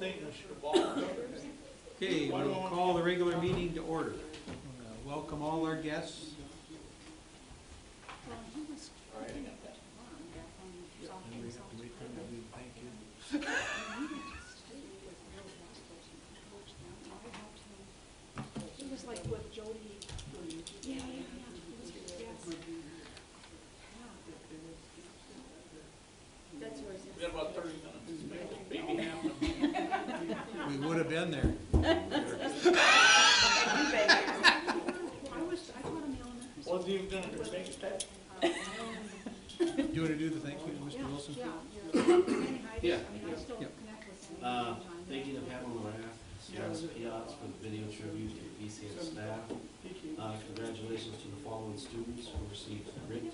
Okay, we'll call the regular meeting to order. Welcome all our guests. It was like with Jody. Yeah. That's where We got about 30 minutes to make this baby happen. We would have been there. I taught him elementary school. What's he gonna do? Make it that? Do you want to do the thank you, Mr. Wilson? Yeah. I still connect with him. Thank you to Pat on the raft, Silas Piats for the video tribute to the BCN staff. Congratulations to the following students who received grit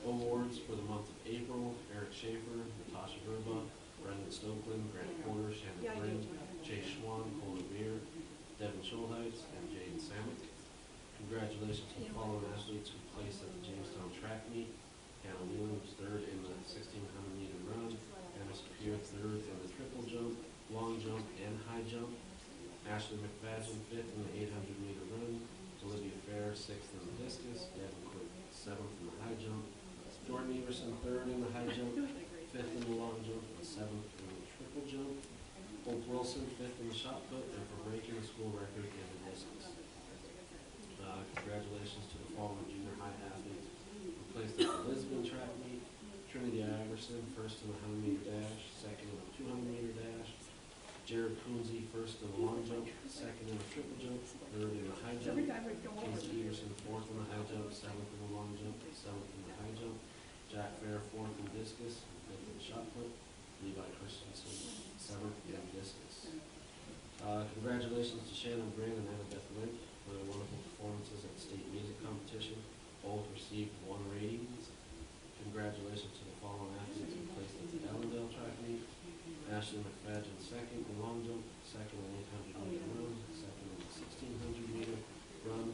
awards for the month of April: Eric Schaefer, Natasha Verba, Brendan Stokeland, Grant Porter, Shannon Bryn, Chase Schwan, Colin Beer, Devin Schulheitz, and Jaden Samick. Congratulations to the following athletes who placed at the Jamestown track meet: Hannah Wheelan was third in the 1600 meter run, Anna Sapir third in the triple jump, long jump, and high jump, Ashley McFadden fifth in the 800 meter run, Olivia Fair sixth in the discus, Devin Quick seventh in the high jump, Jordan Everson third in the high jump, fifth in the long jump, and seventh in the triple jump, Hope Wilson fifth in the shot put, and for breaking the school record in the discus. Congratulations to the following junior high athletes who placed at the Lisbon track meet: Trinity Iverson first in the 100 meter dash, second in the 200 meter dash, Jared Coonsey first in the long jump, second in the triple jump, third in the high jump, Casey Everson fourth in the high jump, seventh in the long jump, seventh in the high jump, Jack Fair fourth in discus, fifth in the shot put, Levi Christensen seventh in discus. Congratulations to Shannon Brand and Annabeth Link for their wonderful performances at the state music competition. Both received 1 ratings. Congratulations to the following athletes who placed at the Allendale track meet: Ashley McFadden second in long jump, second in 800 meter run, second in the 1600 meter run,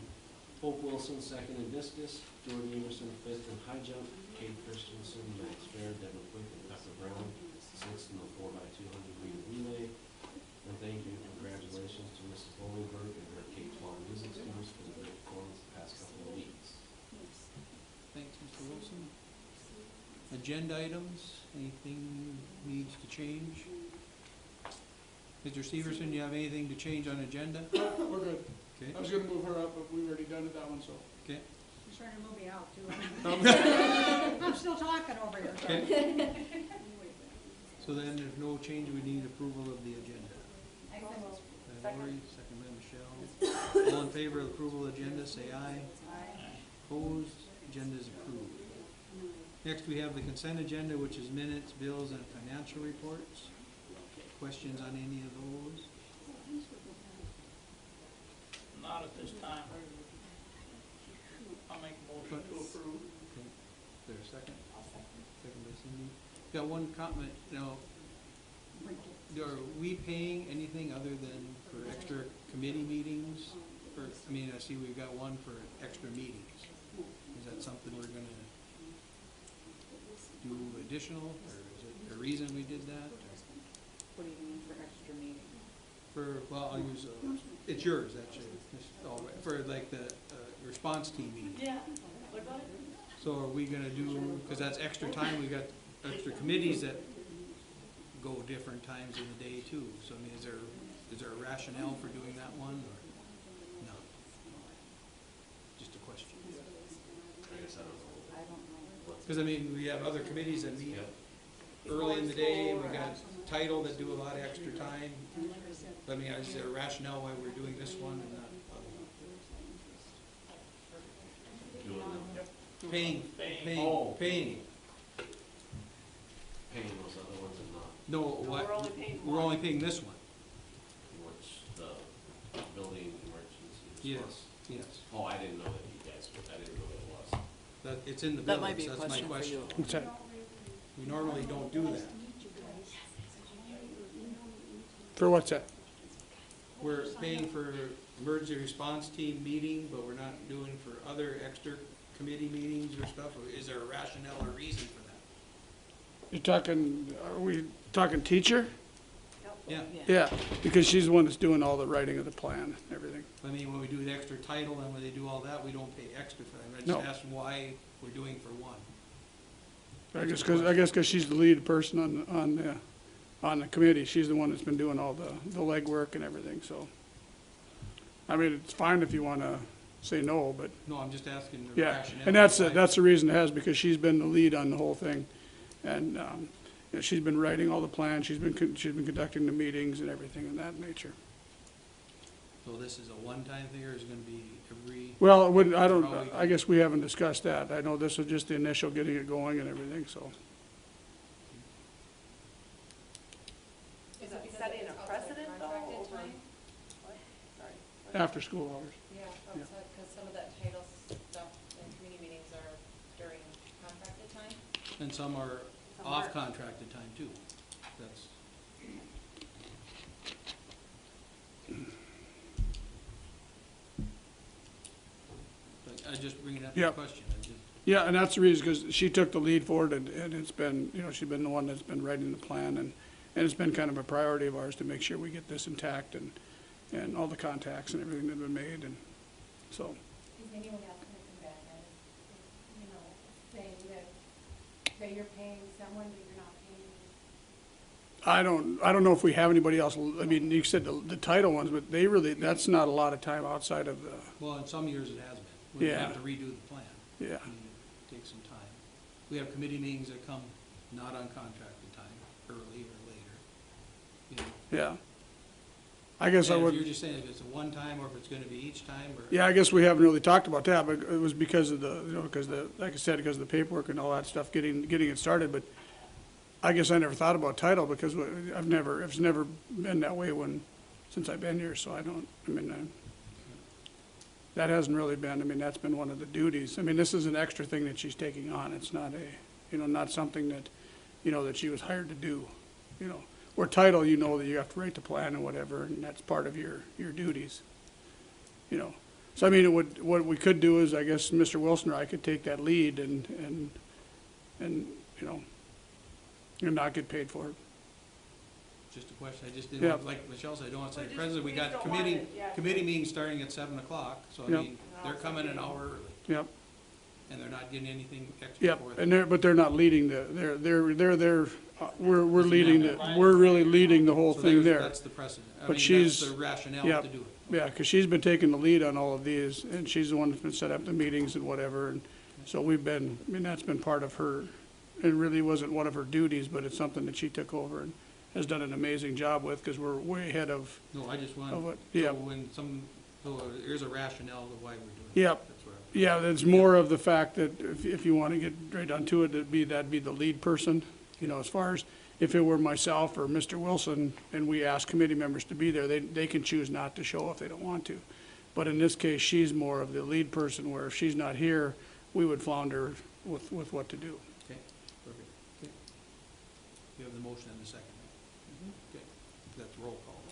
Hope Wilson second in discus, Jordan Everson fifth in high jump, Kate Christensen, Max Fair, Devin Quick, and Pepper Brown sixth in the 4x200 meter relay. And thank you and congratulations to Mrs. Bolingbrook and her K-12 music students for the great performance the past couple of weeks. Thanks, Mr. Wilson. Agenda items, anything needs to change? Mr. Severson, you have anything to change on agenda? We're good. Okay. I was gonna move her up, but we've already done it that one, so. Okay. He's trying to move me out too. I'm still talking over here. Okay. So then, if no change, we need approval of the agenda. By Lori, second by Michelle. All in favor of approval of the agenda, say aye. Aye. Opposed? Agenda is approved. Next, we have the consent agenda, which is minutes, bills, and financial reports. Questions on any of those? Not at this time. I'll make a motion to approve. Okay. Is there a second? I'll second. Second by Cindy. Got one comment. Now, are we paying anything other than for extra committee meetings? Or, I mean, I see we've got one for extra meetings. Is that something we're gonna do additional, or is it a reason we did that? What do you mean for extra meeting? For, well, I'll use, it's yours, actually. Oh, for like the response team meeting. Yeah. What about it? So are we gonna do, because that's extra time, we got extra committees that go different times in the day too. So I mean, is there a rationale for doing that one, or no? Just a question. I guess I don't know. Because I mean, we have other committees that meet early in the day, and we got title that do a lot of extra time. But I mean, is there a rationale why we're doing this one and not paying Paying those other ones and not No, what? We're only paying We're one. only paying this one. which the building emergencies. Yes, yes. Oh, I didn't know that you guys, I didn't know what it was. That, it's in the That might bills, be a that's my question for question. you. What's that? We normally don't do that. For what's that? We're paying for emergency response team meeting, but we're not doing for other extra committee meetings or stuff, or is there a rationale or reason for that? You're talking, are we talking teacher? Yep. Yeah, Yeah, because she's the one that's doing all the writing of the plan and everything. I mean, when we do the extra title and when they do all that, we don't pay extra for them. I No. just asked why we're doing for one. I guess 'cause she's the lead person on the committee. She's the one that's been doing all the legwork and everything, so. I mean, it's fine if you wanna say no, but, No, I'm just asking the yeah. rationale. And that's, why. that's the reason it has, because she's been the lead on the whole thing. And, you know, she's been writing all the plans, she's been conducting the meetings and everything of that nature. So this is a one-time thing, or is it gonna be every? Well, it wouldn't, I guess we haven't discussed that. I know this was just the initial getting it going and everything, so. Is it setting a precedent though, over? Sorry. After school hours. Yeah, Yeah. because some of that title stuff in community meetings are during contracted time. And some are Some off aren't. contracted time too. That's. But I just bring it up as a Yep. question. I just, Yeah, and that's the reason, because she took the lead for it, and it's been, you know, she's been the one that's been writing the plan, and it's been kind of a priority of ours to make sure we get this intact, and all the contacts and everything that have been made, and so. Is anyone else gonna come back and, you know, saying that you're paying someone that you're not paying? I don't know if we have anybody else. I mean, you said the title ones, but they really, that's not a lot of time outside of the, well, in some years it has been. We Yeah. have to redo the plan. yeah. I mean, it takes some time. We have committee meetings that come not on contracted time, early or later. You know, Yeah. I guess I and if would. you're just saying if it's a one-time or if it's gonna be each time, or? Yeah, I guess we haven't really talked about that, but it was because of the, you know, because like I said, because of the paperwork and all that stuff, getting it started, but I guess I never thought about title, because it's never been that way since I've been here, so that hasn't really been, that's been one of the duties. This is an extra thing that she's taking on. It's not not something that, that she was hired to do, Where title, you know that you have to write the plan and whatever, and that's part of your duties, So what we could do is, I guess, Mr. Wilson or I could take that lead and not get paid for it. Just a question, I just didn't, Yeah. want- like Michelle said, I don't want to say, We just- President, we we got just don't want committee, it, yeah. committee meeting starting at 7 o'clock, so I Yep. mean, they're coming an hour early, Yep, and they're not getting anything extra yep, for it. and but they're not leading we're really leading the whole So thing there's- there. That's the precedent. I But mean, that's she's- the rationale yep. to do it. Yeah, because she's been taking the lead on all of these, and she's the one that's been setting up the meetings and whatever, and so that's been part of her. It really wasn't one of her duties, but it's something that she took over and has done an amazing job with, because we're way ahead of No, I just want, Of what? so Yeah. here's a rationale of why we're doing it. Yep. That's what Yeah, it's more of the fact that if you want to get right down to it, that'd be the lead person. As far as if it were myself or Mr. Wilson and we ask committee members to be there, they can choose not to show if they don't want to. But in this case, she's more of the lead person, where if she's not here, we would flounder with what to do. Okay, perfect. Okay. You have the motion and the second, right? Okay, that's roll call.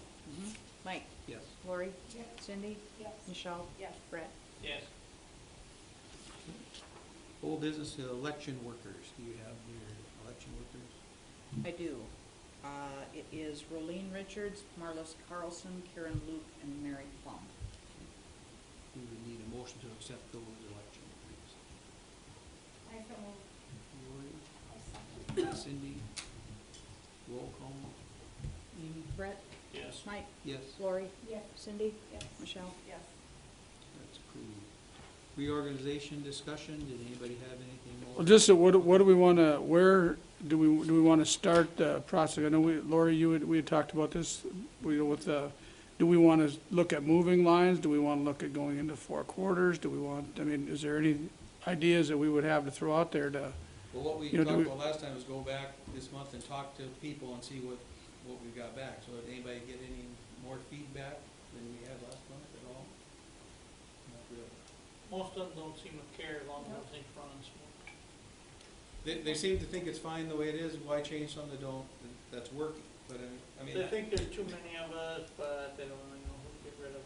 Mike, Yes. Lori, Yes. Cindy, Yes. Michelle, Yes. Brett. Yes. Whole business election workers, do you have your election workers? I do. It is Rolene Richards, Marlis Carlson, Karen Luke, and Mary Plum. We would need a motion to accept those election workers. I so moved. Lori, Cindy, roll call. Amy? Brett, Yes. Mike, Yes, Lori, Yes. Cindy, Yes. Michelle. Yes. that's approved. Reorganization discussion, did anybody have anything more? Well, just what do we want to, where do we want to start the process? I know Lori, we had talked about this, do we want to look at moving lines? Do we want to look at going into 4 quarters? Is there any ideas that we would have to throw out there to? Well, what we You know, do talked we- about last time was go back this month and talk to people and see what we got back. So did anybody get any more feedback than we had last month at all? Not really. Most of them don't seem to care as long as everything's running smooth. They seem to think it's fine the way it is, why change something that's working? But I mean. They think there's too many of us, but they don't really know who to get rid of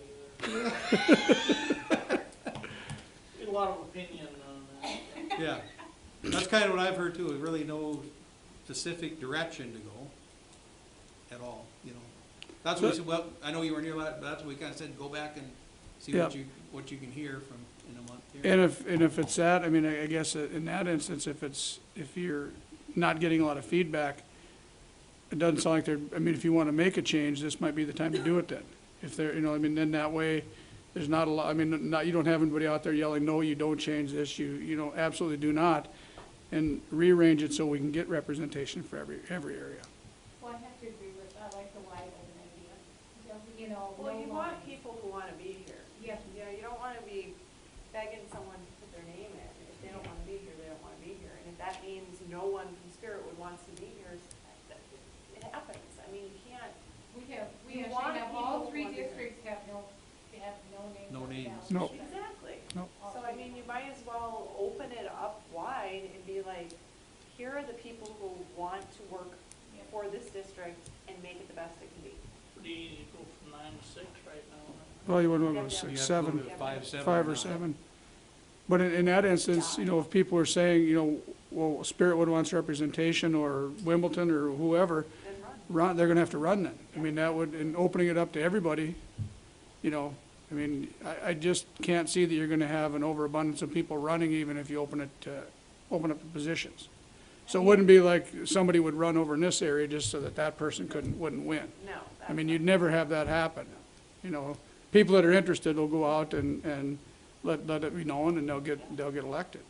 either. Get a lot of opinion on that. Yeah, that's kind of what I've heard too, really no specific direction to go at all, That's what we said, well, I know you weren't here, but that's what we kinda said, go back and see Yeah. what you can hear from, in a month here. And if it's that, I mean, I guess in that instance, if you're not getting a lot of feedback, it doesn't sound like I mean, if you wanna make a change, this might be the time to do it then. If there, I mean, then that way, there's not a lot, I mean, you don't have anybody out there yelling, no, you don't change this, you absolutely do not. And rearrange it so we can get representation for every area. Well, I have to agree with, I like the wide open idea. You know, Well, you no want lines. people who wanna be here. Yeah. You know, you don't wanna be begging someone to put their name in. If they don't wanna be here, they don't wanna be here. And if that means no one from Spiritwood wants to be here, it happens. I mean, you can't, We You actually want have people all who three want to- districts have no names. No on the names. ballot. No. exactly. No. So I mean, you might as well open it up wide and be like, here are the people who want to work Yeah. for this district and make it the best it can be. Pretty easy to go from 9 to 6 right now. Well, you wouldn't Yeah, go yeah. You have 6, to go 7, to 5, 7. 5 or 7. But in that instance, if people are saying, well, Spiritwood wants representation, or Wimbledon, or whoever, Then run. they're gonna have to run then. I mean, that would, and opening it up to everybody, I mean, I just can't see that you're gonna have an overabundance of people running even if you open up the positions. So it wouldn't be like somebody would run over in this area just so that person wouldn't win. No. I mean, you'd never have that happen. People that are interested will go out and let it be known, and they'll get elected.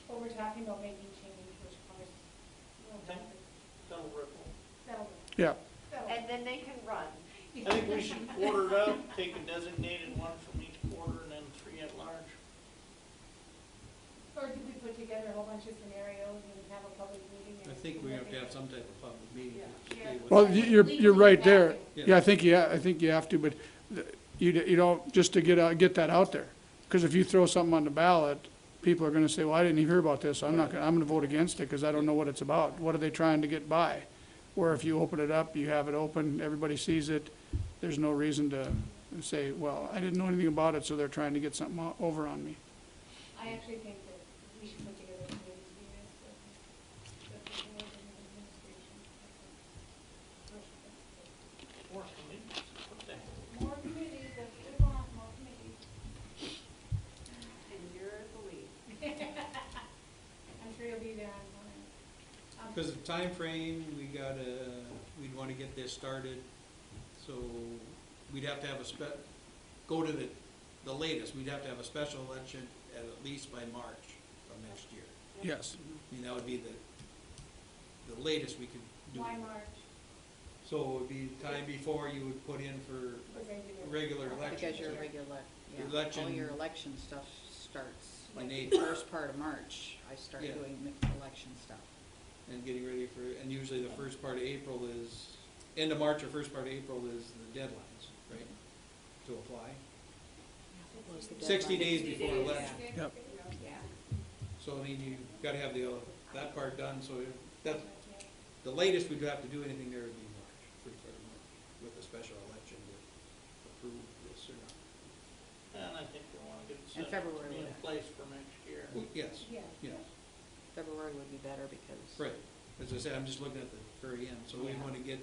But we're talking about making change, which covers, Okay. That'll ripple. that'll, Yeah, that'll. And then they can run. I think we should quarter it up, take a designated one from each quarter and then 3 at large. Or did we put together a whole bunch of scenarios and have a public meeting? I think we have to have some type of public meeting to Yeah. stay with. well, it. you're right there. Yeah. Yeah, I think you have to, but you don't, just to get that out there. Because if you throw something on the ballot, people are gonna say, well, I didn't even hear about this, I'm gonna vote against it because I don't know what it's about. What are they trying to get by? Where if you open it up, you have it open, everybody sees it, there's no reason to say, well, I didn't know anything about it, so they're trying to get something over on me. I actually think that we should put together a committee to do this, but the board and administration. More committees, what the heck? More committees, that's what we want, more committees. And you're the lead. I'm sure you'll be there on time. Because of time frame, we'd want to get this started, so we'd have to have go to the latest, we'd have to have a special election at least by March of next year. Yes. I mean, that would be the latest we could do. Why March? So it would be time before you would put in for The regular elections. Because your regular, all Election- your election stuff starts, In like, April. first part of March, I start Yeah. doing election stuff. And getting ready and usually the first part of April end of March or first part of April is the deadlines, right, to apply? What was the 60 deadline? days before election. Yep. Yeah. So, I mean, you gotta have that part done, so that's, the latest we'd have to do anything there would be March, first part of March, with a special election to approve this or not. And I think we wanna get And set February in would- place for next year. Well, yes, Yeah. yes, February would be better because. right. As I said, I'm just looking at the very end, so we Yeah. wanna get,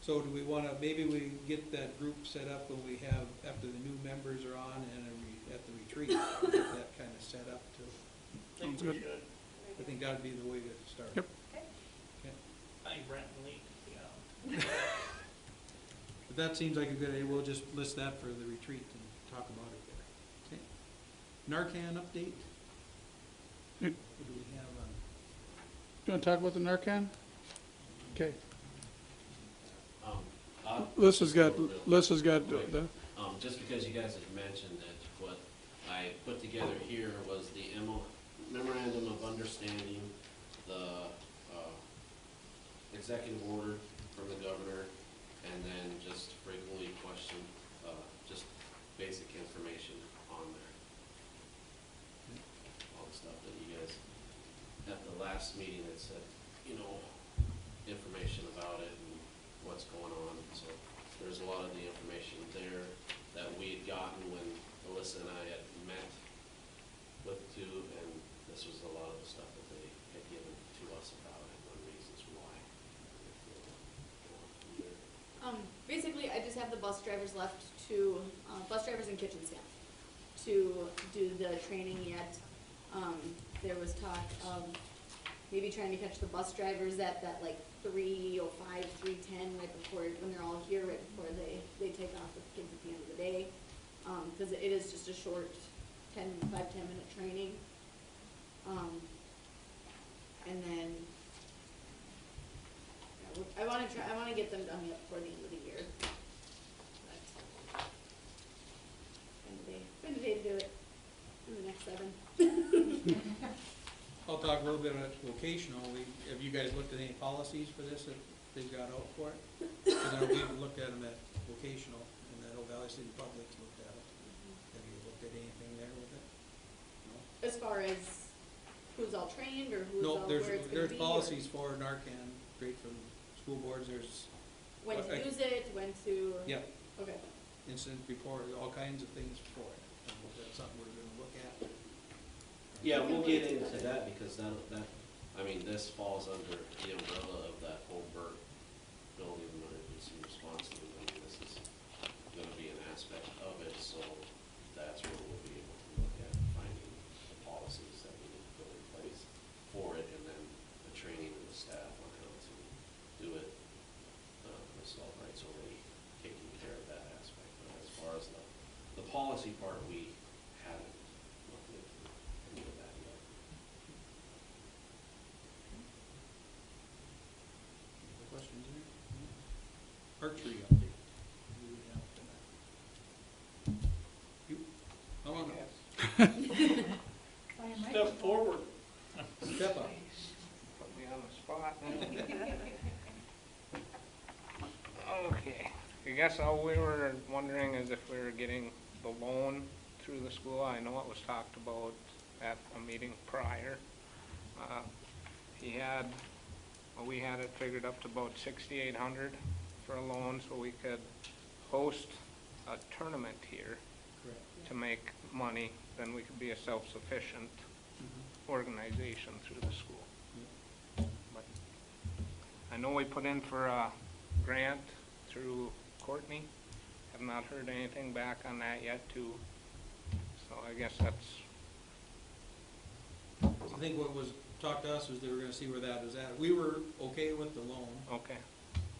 so do we wanna, maybe we get that group set up when we have, after the new members are on and at the retreat, get that kinda set up to, I think Sounds we good. should. I think that'd be the way to start. Yep. Okay. I think Brent and Lee could be on. But that seems like a good idea, we'll just list that for the retreat and talk about it there. Okay. Narcan update? Yep. What do we have on? You wanna talk about the Narcan? Okay. Lisa's got the, just because you guys had mentioned it, what I put together here was the memorandum of understanding, the executive order from the governor, and then just frequently questioned, just basic information on there. All the stuff that you guys, at the last meeting, had said, information about it and what's going on, so there's a lot of the information there that we had gotten when Alyssa and I had met with two, and this was a lot of the stuff that they had given to us about it, and the reasons why. bus drivers left to, bus drivers and kitchen staff to do the training yet. There was talk of maybe trying to catch the bus drivers at that like 3:05, 3:10, right before, when they're all here, right before they take off with the kids at the end of the day. Cause it is just a short 10 minute training. And then, yeah, I wanna get them done yet before the end of the year. But, Spend a day to do it in the next 7. I'll talk a little bit about vocational. Have you guys looked at any policies for this that they've got out for it? Because I know we've looked at them at vocational, and I know Valley City Public's looked at it. Have you looked at anything there with it? No? As far as who's all trained or who's No, all where it's gonna be? there's or policies for Narcan, straight from school boards. There's, When to use it, when to? yeah, Okay. incident report, all kinds of things for it. And that's something we're gonna look at. Yeah, we'll get into that because I mean, this falls under the umbrella of that whole BERT building emergency response thing. I mean, this is gonna be an aspect of it, so that's where we'll be able to look at finding the policies that we need to put in place for it, and then the training of the staff on how to do it. Assault rights already taking care of that aspect, but as far as the policy part, we haven't looked into any of that yet. Any questions there? Archery update. Who do we have tonight? You? How long? Step forward. Step up. Put me on the spot. Okay, I guess all we were wondering is if we were getting the loan through the school. I know it was talked about at a meeting prior. We had it figured up to about 6,800 for a loan, so we could host a tournament here Correct. to make money. Then we could be a self-sufficient organization through the school. But I know we put in for a grant through Courtney. Have not heard anything back on that yet too. So I guess that's, I think what was talked to us was they were gonna see where that was at. We were okay with the loan okay.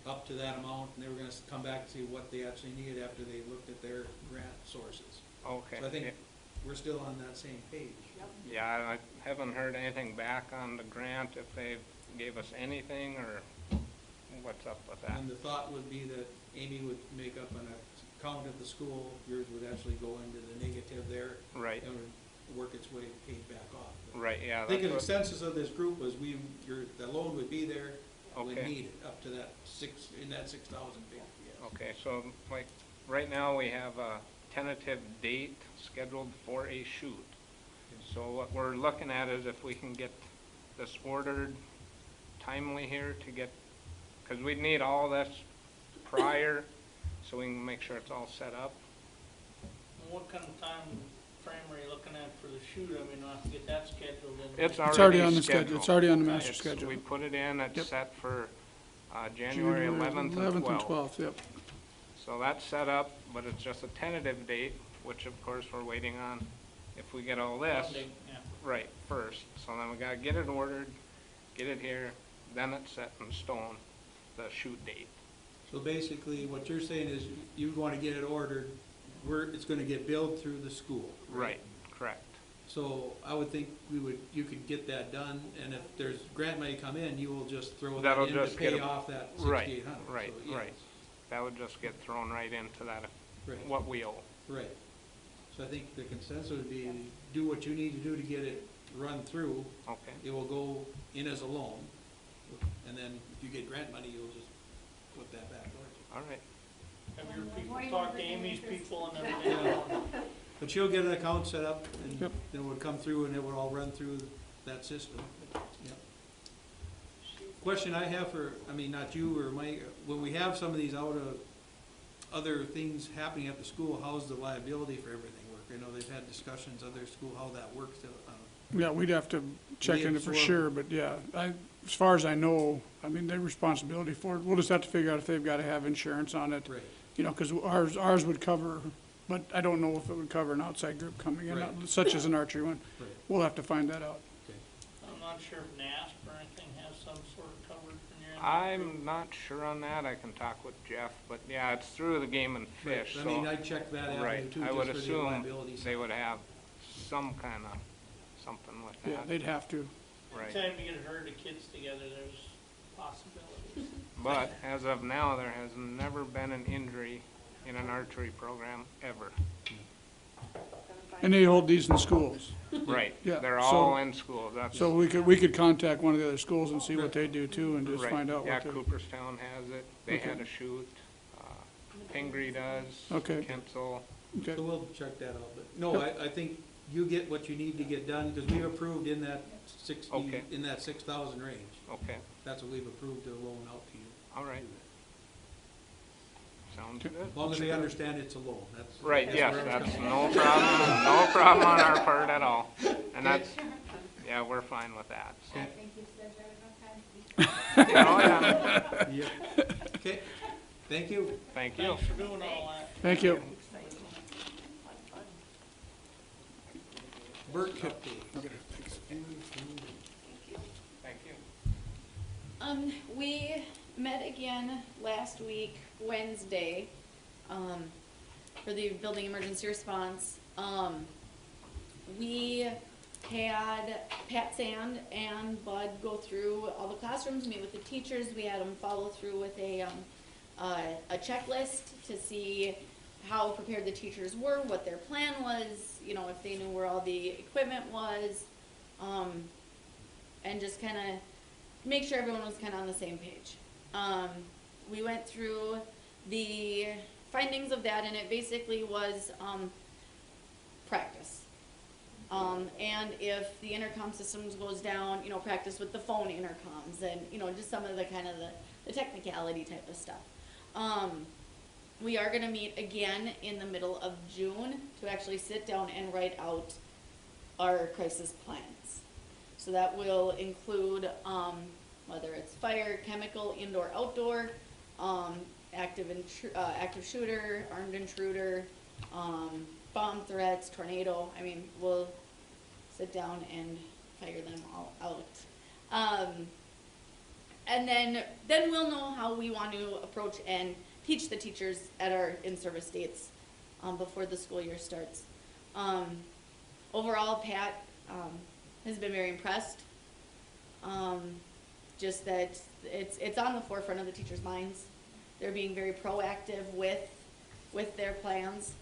up to that amount, and they were gonna come back and see what they actually needed after they looked at their grant sources. Okay. So I think we're still on that same page. Yeah, I haven't heard anything back on the grant, if they gave us anything or what's up with that. And the thought would be that Amy would make up an account at the school, yours would actually go into the negative there. Right, And would work its way paid back off. right, yeah. I think the that's consensus of this group was the loan would be there, would Okay. need it up to that 6,000 figure, yes. Okay, so like, right now we have a tentative date scheduled for a shoot. So what we're looking at is if we can get this ordered timely here to get, because we'd need all this prior, so we can make sure it's all set up. What kind of time frame are you looking at for the shoot? I mean, I'll have to get that scheduled in. It's already on the scheduled. schedule. It's already on the master It's- schedule. We put it in, it's Yep. set for January 11th and 12th. Yep. So that's set up, but it's just a tentative date, which of course we're waiting on. If we get all this, Funding, yeah. right, first, so then we gotta get it ordered, get it here, then it's set in stone, the shoot date. So basically, what you're saying is you want to get it ordered, it's going to get billed through the school. Right, correct. So I would think you could get that done, and if there's grant money come in, you will just throw that That'll in to just get pay it- off that Right, 6,800. right, So, yes. right. That would just get thrown right into that, Right. what we owe. Right. So I think the consensus would be, do what you need to do to get it run through. Okay, It will go in as a loan, and then if you get grant money, you'll just put that back towards it. all right. Have your What people do you talk want to for Amy's interest? people and everything? But you'll get an account set up, and Yep. then it would come through, and it would all run through that system. Yep. Question I have not you or Mike, when we have some of these other things happening at the school, how's the liability for everything work? I know they've had discussions, other school, how that works. Yeah, we'd have to check We into for absorb- sure, but yeah, as far as I know, I mean, their responsibility for it, we'll just have to figure out if they've gotta have insurance on it. Right. You know, cause ours would cover, but I don't know if it would cover an outside group coming in, Right. such as an archery one. Right. We'll have to find that out. Okay. I'm not sure if NASP or anything has some sort of coverage when you're in. I'm not sure on that, I can talk with Jeff, but yeah, it's through the Game and Right. Fish, I so. mean, I'd check that avenue Right, too, I just would for the assume liability they side. would have some kind of, something with Yeah, that, they'd have to. right. Anytime you get a herd of kids together, there's possibilities. But as of now, there has never been an injury in an archery program, ever. And they hold these in schools. Right, Yeah, they're so- all in schools, that's. So we could contact one of the other schools and see what they do too and just Right. find out Yeah, what they. Cooperstown has it, they Okay. had a shoot, Pingree does. Okay. Kensel, Okay, So we'll check that out, but, no, I think you get what you need to get done, because we've approved in that Okay. in that 6,000 range. okay, That's what we've approved to loan out to you. all right. Sounds Okay. good. As long as they understand it's a loan, that's. Right, yes, where I was that's coming no problem on our part at all. And that's, yeah, we're fine with that, so. Okay. Thank you, Spencer. Okay. Oh, yeah, from. Yep. Okay, thank you. thank you. Thanks for doing all that. thank you. Bert update. Thank you. We met again last week, Wednesday, for the building emergency response. We had Pat Sand and Bud go through all the classrooms, meet with the teachers. We had them follow through with a checklist to see how prepared the teachers were, what their plan was, you know, if they knew where all the equipment was, and just kind of make sure everyone was kind of on the same page. We went through the findings of that, and it basically was practice. And if the intercom systems goes down, you know, practice with the phone intercoms and, you know, just some of the kind of the technicality type of stuff. We are gonna meet again in the middle of June to actually sit down and write out our crisis plans. So that will include, whether it's fire, chemical, indoor, outdoor, active shooter, armed intruder, bomb threats, tornado. I mean, we'll sit down and figure them all out. And then we'll know how we want to approach and teach the teachers at our in-service dates before the school year starts. Overall, Pat has been very impressed. Just that it's on the forefront of the teachers' minds. They're being very proactive with their plans.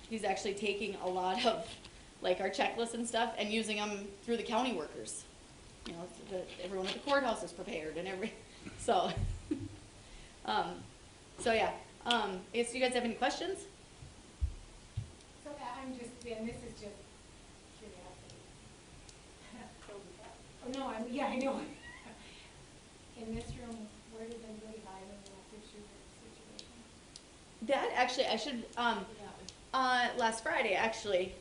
He's actually taking a lot of like our checklists and stuff and using them through the county workers. You know, so that everyone at the courthouse is prepared and so. So yeah. I guess you guys have any questions? So I'm just, and this is just curiosity. Oh, no, yeah, I know. In this room, where did anybody hide in the active shooter situation? That actually, I should, last Friday, actually,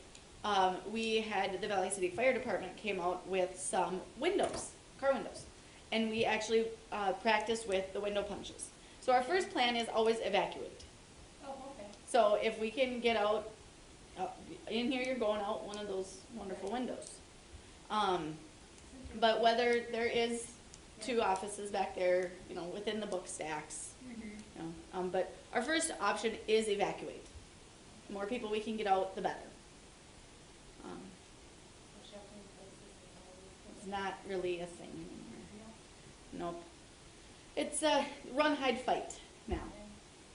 we had the Valley City Fire Department came out with some windows, car windows. And we actually, practiced with the window punches. So our first plan is always evacuate. Oh, okay. So if we can get out, in here you're going out one of those wonderful windows. But whether there is 2 offices back there, you know, within the book stacks, you know, but our first option is evacuate. The more people we can get out, the better. Sheltering places and all these It's things. not really a thing anymore. Nope. It's run, hide, fight now,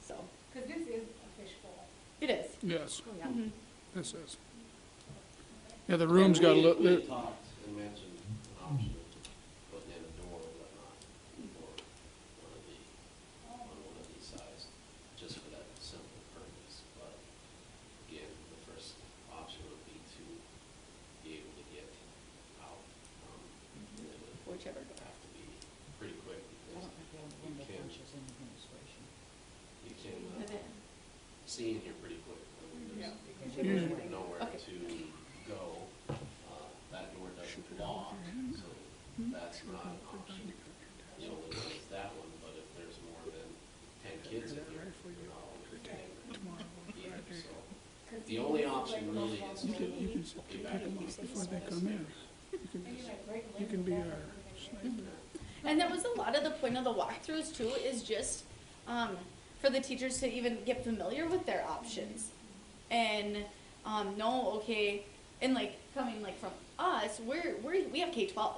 so, Because this is a fishbowl. it is. Yes, Mhm. this is. Yeah, the room's got a We little, talked and mentioned an option of putting in a door or whatnot for one of these size, just for that simple purpose. But again, the first option would be to be able to get out. And it would Whichever. have to be pretty quick I because don't think we have you window can, punches in administration. you can Is it? see in here pretty quick. I mean, Yeah. there's nowhere Okay. to go. That door doesn't lock, so that's not an option. The only one is that one, but if there's more than 10 kids in there, you're not understanding either, so. The only option really is to You can pick them up before they come in. You can be our sniper. And that was a lot of the point of the walkthroughs too, is just, for the teachers to even get familiar with their options. And, know, okay, and like, coming like from us, we have K-12.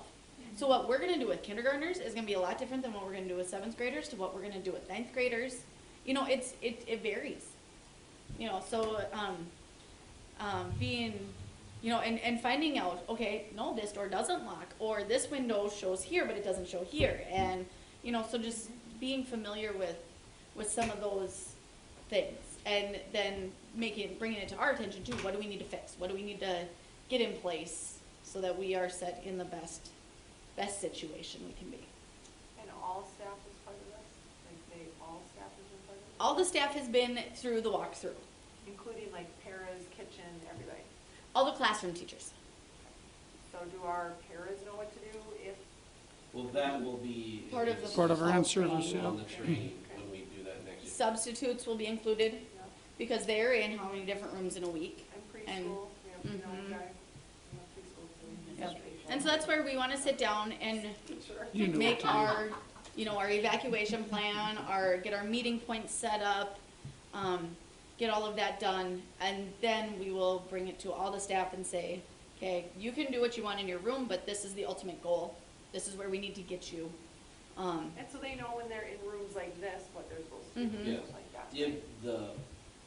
So what we're gonna do with kindergartners is gonna be a lot different than what we're gonna do with 7th graders to what we're gonna do with 9th graders. You know, it varies. You know, so, being, you know, and finding out, okay, no, this door doesn't lock, or this window shows here, but it doesn't show here. And, you know, so just being familiar with some of those things. And then bringing it to our attention too. What do we need to fix? What do we need to get in place so that we are set in the best situation we can be? And all staff is part of this? Like all staff has been part of this? All the staff has been through the walkthrough. Including like paras, kitchen, everybody? All the classroom teachers. So do our paras know what to do if? Well, that will be. Part of the- Part of our in-service, yeah. On the training when we do that next year. Substitutes will be included because they're in how many different rooms in a week. And preschool, we have, Mhm. preschool too. Yep. And so that's where we want to sit down and Sure. You know make what to do. our, you know, our evacuation plan, get our meeting points set up, get all of that done, and then we will bring it to all the staff and say, okay, you can do what you want in your room, but this is the ultimate goal. This is where we need to get you. And so they know when they're in rooms like this, what they're supposed to do, Mhm. Yeah. like that.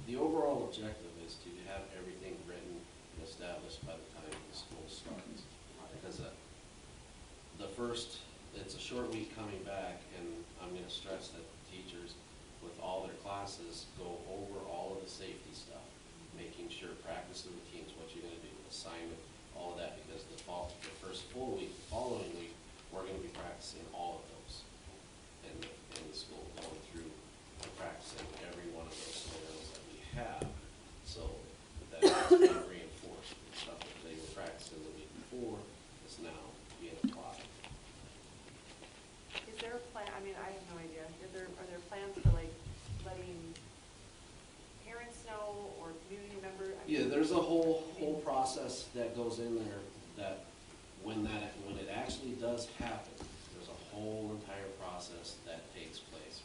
The overall objective is to have everything written and established by the time the school starts. Because it's a short week coming back, and I'm gonna stress that teachers, with all their classes, go over all of the safety stuff, making sure, practice the routines, what you're gonna do, assignment, all of that, because the first full week, following week, we're gonna be practicing all of those in the school, going through and practicing every one of those scenarios that we have, so that it's being reinforced. The stuff that they were practicing the week before is now being applied. Is there a plan, I mean, I have no idea, are there plans for like letting parents know or community members? Yeah, there's a whole process that goes in there that when it actually does happen, there's a whole entire process that takes place.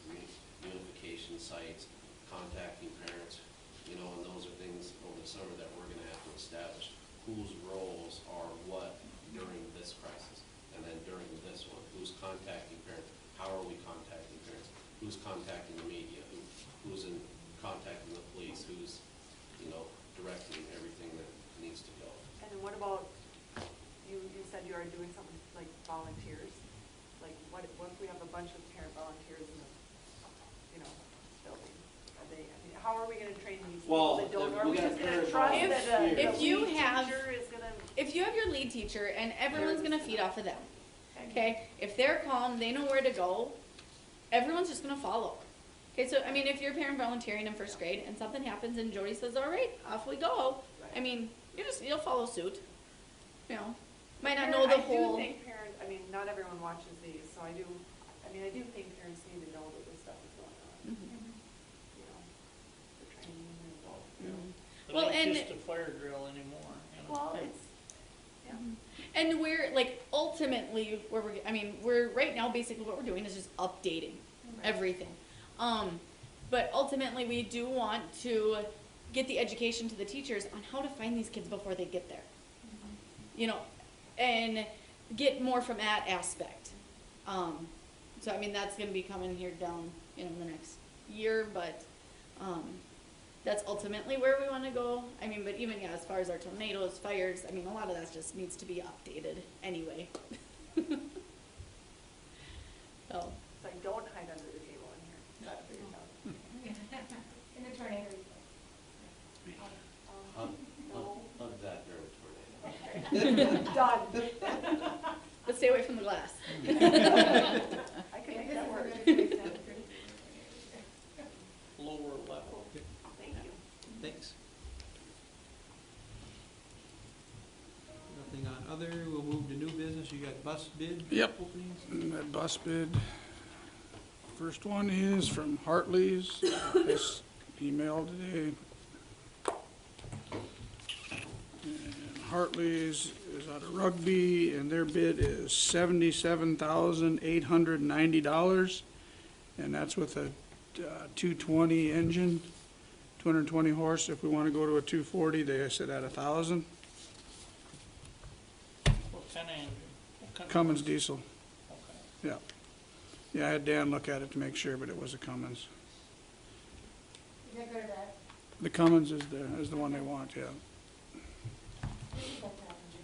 Unification sites, contacting parents, you know, and those are things over the summer that we're gonna have to establish whose roles are what during this crisis. And then during this one, who's contacting parents, how are we contacting parents, who's contacting the media, who's in contacting the police, who's, you know, directing everything that needs to go. And then what about, you said you are doing something like volunteers, like what if we have a bunch of parent volunteers in the, you know, building? Are they, I mean, how are we gonna train these Well, people that don't, if are we we got just gonna parent trust volunteers- that If the you lead have- teacher is gonna? If you have your lead teacher and everyone's gonna feed off of them, Okay. okay? If they're calm, they know where to go, everyone's just gonna follow. Okay, so, I mean, if you're parent volunteering in 1st grade and something happens and Jody says, all right, off we go, I mean, you'll follow suit, you know? Might not know the whole. I do think parents, I mean, not everyone watches these, so I do think parents need to know that this stuff is going on, Mhm. you know, the training and all, you know. Well, It ain't and- just a fire drill anymore, you know. Well, it's, yeah. And we're, like, ultimately, we're, right now, basically what we're doing is just updating everything. But ultimately, we do want to get the education to the teachers on how to find these kids before they get there. You know, and get more from that aspect. So, I mean, that's gonna be coming here down, you know, in the next year, but, that's ultimately where we wanna go. I mean, but even, yeah, as far as our tornadoes, fires, I mean, a lot of that just needs to be updated anyway. So, It's like, don't hide under the table in here, that's what you're telling me. In the tornado. No. Hug that during a tornado. Done. but stay away from the glass. I can make that work. Lower level. Thank you. Thanks. Nothing on other, we'll move to new business. You got bus bid Yep. openings? And that bus bid, first one is from Hartley's, this email today. And Hartley's is out of Rugby, and their bid is $77,890, and that's with a 220 engine, 220 horse. If we want to go to a 240, they said at 1,000. What kind of engine? What kind of Cummins horse? diesel. Okay. Yeah. Yeah, I had Dan look at it to make sure, but it was a Cummins. Is that good or bad? The Cummins is the one they want, yeah.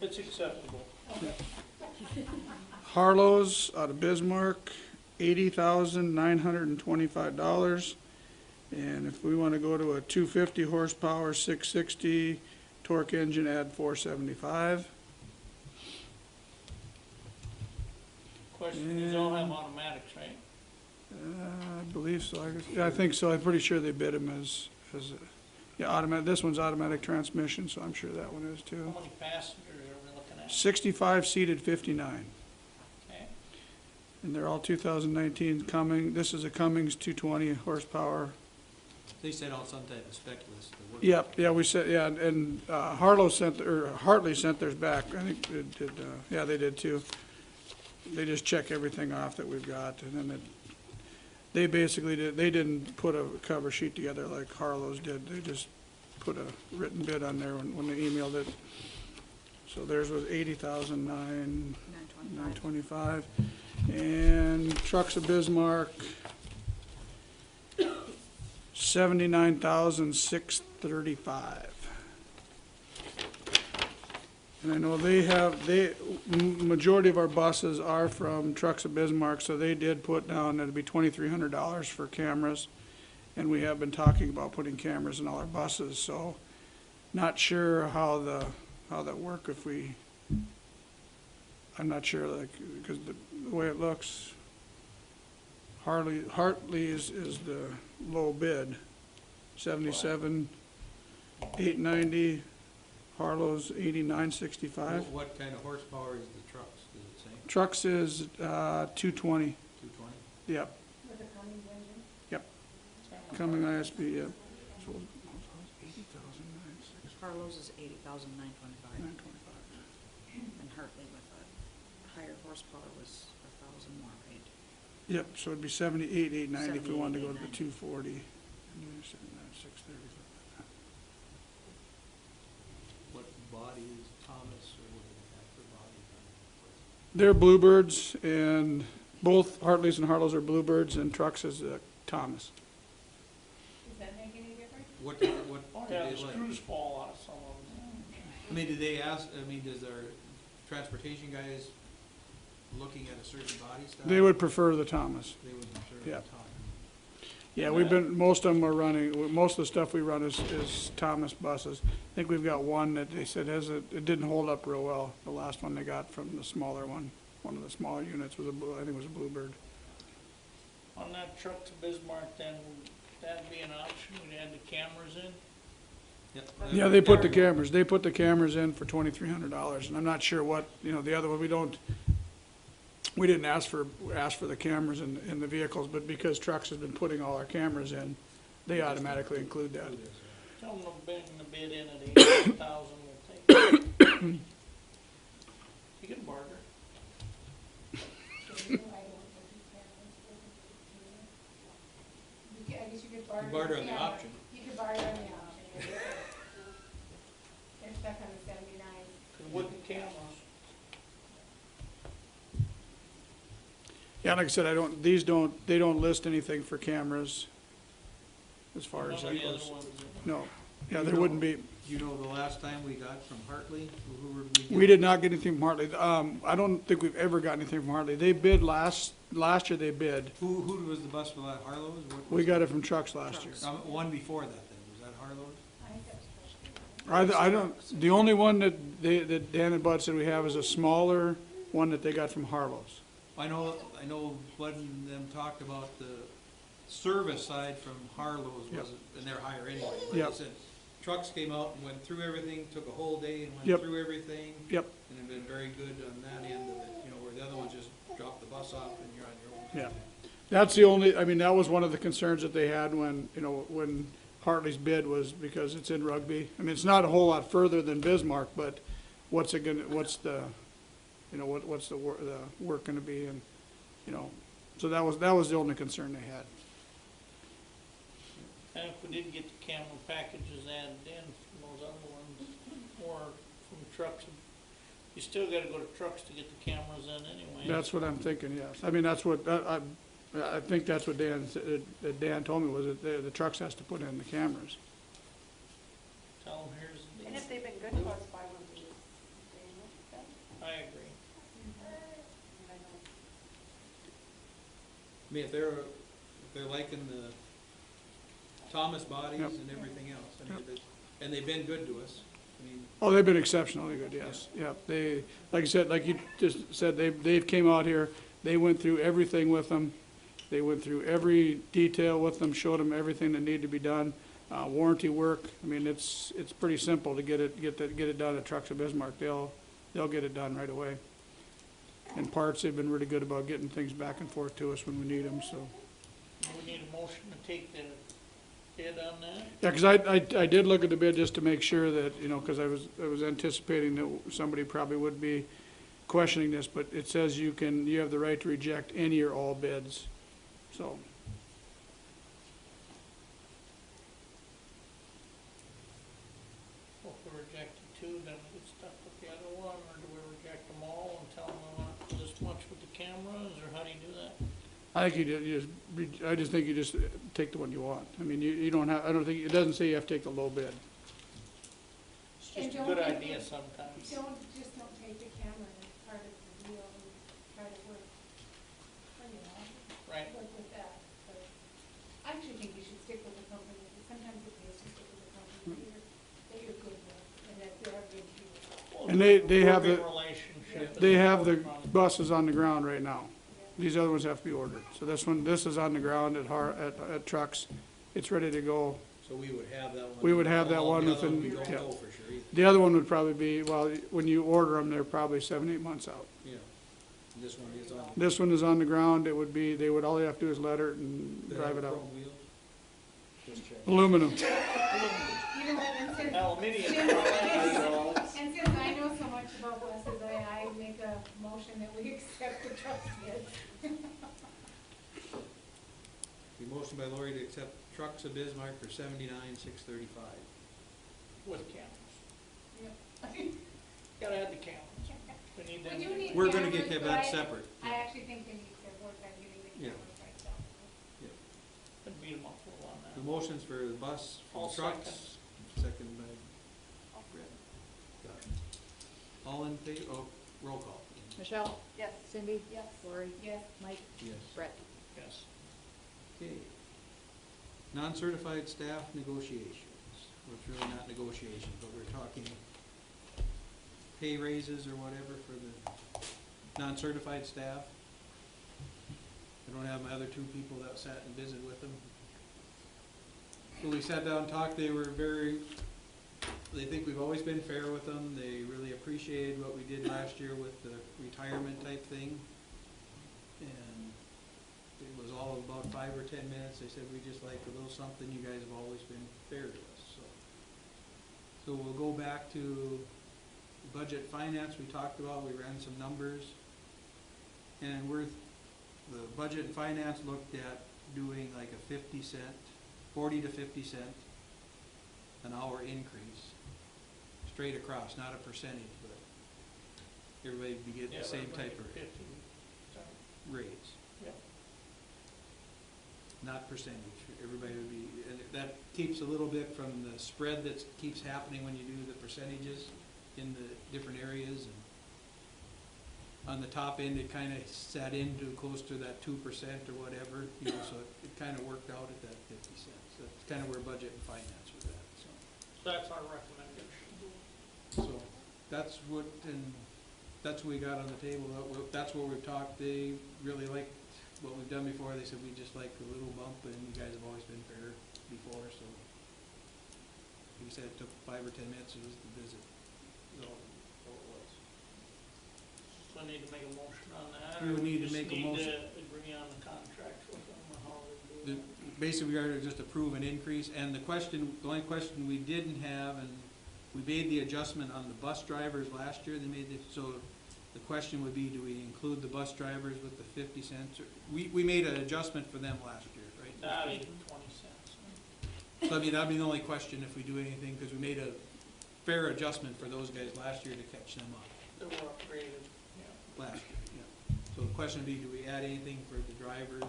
It's acceptable. Harlow's out of Bismarck, $80,925. And if we want to go to a 250 horsepower, 660 torque engine, add 475. Question, these all have automatics, right? I believe so. Yeah, I think so. I'm pretty sure they bid them as yeah, automatic. This one's automatic transmission, so I'm sure that one is How too. many passengers are we looking at? 65 seated, 59. Okay. And they're all 2019 Cummins. This is a Cummins 220 horsepower. They sent out some type of spec list to work. Yep, yeah, we said, yeah, and Hartley sent theirs back. I think it did, yeah, they did too. They just check everything off that we've got, and then they basically they didn't put a cover sheet together like Harlow's did. They just put a written bid on there when they emailed it. So theirs was $80,925. And Trucks of Bismarck, $79,635. And I know majority of our buses are from Trucks of Bismarck, so they did put down, it'd be $2,300 for cameras. And we have been talking about putting cameras in all our buses, so not sure how that work if we, I'm not sure, like, because the way it looks, Hartley's is the low bid, 77,890. Harlow's 8965. What kind of horsepower is the trucks, does it say? Trucks is 220. 220? Yep. With the Cummins engine? Yep. Coming ISB. Yep. So, 80,965. Harlow's is 80,925, 925. and Hartley with a higher horsepower was 1,000 more, right? Yep. So it'd be 78,890 if we wanted to go to the 240. 78,890. What body is Thomas, or what do they have for body? They're Bluebirds, and both Hartley's and Harlow's are Bluebirds, and Trucks is Thomas. Does that make any difference? What Oh, do yeah, they the like? screws fall out of some of them. I mean, did they ask, does our transportation guys looking at a certain body style? They would prefer the Thomas. They would prefer Yeah. the Thomas. Yeah, most of them are running, most of the stuff we run is Thomas buses. I think we've got one that they said it didn't hold up real well. The last one they got from the smaller one of the smaller units was I think it was a Bluebird. On that truck to Bismarck, then, that'd be an option, we'd add the cameras in. Yep. Yeah, they put the cameras in for $2,300, and I'm not sure what, the other one, we didn't ask for the cameras in the vehicles, but because Trucks has been putting all our cameras in, they automatically include that. Tell them to bring the bid in at 80,000, we'll take it. You can barter. I guess you could barter. Barter on the option. You could barter on the option. They're stuck on the 79. Wooden cameras. Yeah, like I said, they don't list anything for cameras as far as None that of the other goes. ones. No, yeah, there wouldn't be. Do you know the last time we got from Hartley? Who were We did not get anything from Hartley. I don't think we've ever got anything from Hartley. They bid last year they bid. Who was the bus for that? Harlow's? What We was got it from Trucks last year. One before that then, was that Harlow's? I think that was I don't, the only one that Dan and Bud said we have is a smaller one that they got from Harlow's. I know Bud and them talked about the service side from Harlow's Yep. and they're higher anyway. But Yep. they said trucks came out and went through everything, took a whole day and Yep. went through everything. Yep. And have been very good on that end of it, where the other ones just drop the bus off and you're on your own. Yeah. That's the only, I mean, that was one of the concerns that they had when, you know, when Hartley's bid was because it's in Rugby. I mean, it's not a whole lot further than Bismarck, but what's it gonna, what's the, you know, what's the work gonna be, and, you know, so that was the only concern they had. And if we did get the camera packages added in from those other ones, or from trucks, you still gotta go to trucks to get the cameras in anyway. That's what I'm thinking, yes. I mean, that's what, I think that's what Dan told me, was that the trucks has to put in the cameras. Tell them here's the And deal. if they've been good to us, why wouldn't we just stay with them? I agree. I know I mean, if they're liking the Thomas bodies Yep. and everything else, I mean, and they've been good to us, I mean, Oh, they've been exceptionally good, yes. Yeah, they, like I said, like you just said, they've came out here, they went through everything with them. They went through every detail with them, showed them everything that needed to be done. Warranty work, I mean, it's pretty simple to get it done at Trucks of Bismarck. They'll get it done right away. And parts, they've been really good about getting things back and forth to us when we need them, so. Do we need a motion to take the bid on that? Yeah, because I did look at the bid just to make sure that, you know, because I was anticipating that somebody probably would be questioning this, but it says you have the right to reject any or all bids, so. Well, if we reject the two, then we get stuck with the other one, or do we reject them all and tell them we want this much with the cameras, or how do you do that? I think I just think you just take the one you want. I mean, you don't have, I don't think, it doesn't say you have to take the low bid. It's And just a don't good take idea the- sometimes. Don't take the camera as part of the deal and try to work, you know, Right. work with that. But I actually think you should stick with the company, sometimes it pays to stick with the company that you're good with, and that they're good people. Well, And they have working the- relationship They is have the important. buses on the ground right now. These other ones have to be ordered. So this is on the ground at Trucks. It's ready to go. so we would have that one. We would have that one The other within- we don't yeah. know for sure either, The other one would probably be, well, when you order them, they're probably 7-8 months out. yeah. And this one is on. This one is on the ground. It would be, all they have to do is letter it and They drive have it out. chrome wheels? Just check. Aluminum. You know, and since, Aluminium. and since I know so much about buses, I make a motion that we accept the trust bid. The motion by Lori to accept Trucks of Bismarck for $79,635. With cameras. Yep. Gotta have the cameras. We need them. We do need We're gonna get cameras, that but separate. I actually think they need to work on getting the Yeah. cameras right down. Could beat them up a little on The that. motion's for the bus, for All the trucks, second by Brett. Got it. All in favor, oh, roll call. Michelle? Yes. Cindy? Yes. Lori? Yes. Mike? Yes. Brett? Yes. Okay. Non-certified staff negotiations. Well, it's really not negotiations, but we're talking pay raises or whatever for the non-certified staff. I don't have my other two people that sat and visited with them. When we sat down and talked, they think we've always been fair with them. They really appreciated what we did last year with the retirement type thing. And it was all about 5 or 10 minutes. They said, we just like a little something. You guys have always been fair to us, so we'll go back to budget finance we talked about. We ran some numbers. And the budget and finance looked at doing like a 40 to 50 cent an hour increase, straight across, not a percentage, but everybody would be getting the same type of 50. raise. Yep. Not percentage, everybody would be, and that keeps a little bit from the spread that keeps happening when you do the percentages in the different areas. And on the top end, it kind of sat into close to that 2% or whatever, you know, so it kind of worked out at that 50 cents. That's kind of where budget and finance was at, so. That's our recommendation. So that's what we got on the table. That's what we've talked. They really liked what we've done before. They said we just like a little bump, and you guys have always been fair before, so. Like you said, it took 5 or 10 minutes. It was the visit. That's all it was. So we need to make a motion on that? We would or need to just make a need motion. agree on the contracts with them, or how we do that? Basically, we are to just approve an increase, and the only question we didn't have, and we made the adjustment on the bus drivers last year, so the question would be, do we include the bus drivers with the 50 cents? We made an adjustment for them last year, right? That'd be 20 cents. So I mean, that'd be the only question if we do anything, because we made a fair adjustment for those guys last year to catch them up, They were upgraded, yeah. last year, yeah. So the question would be, do we add anything for the drivers?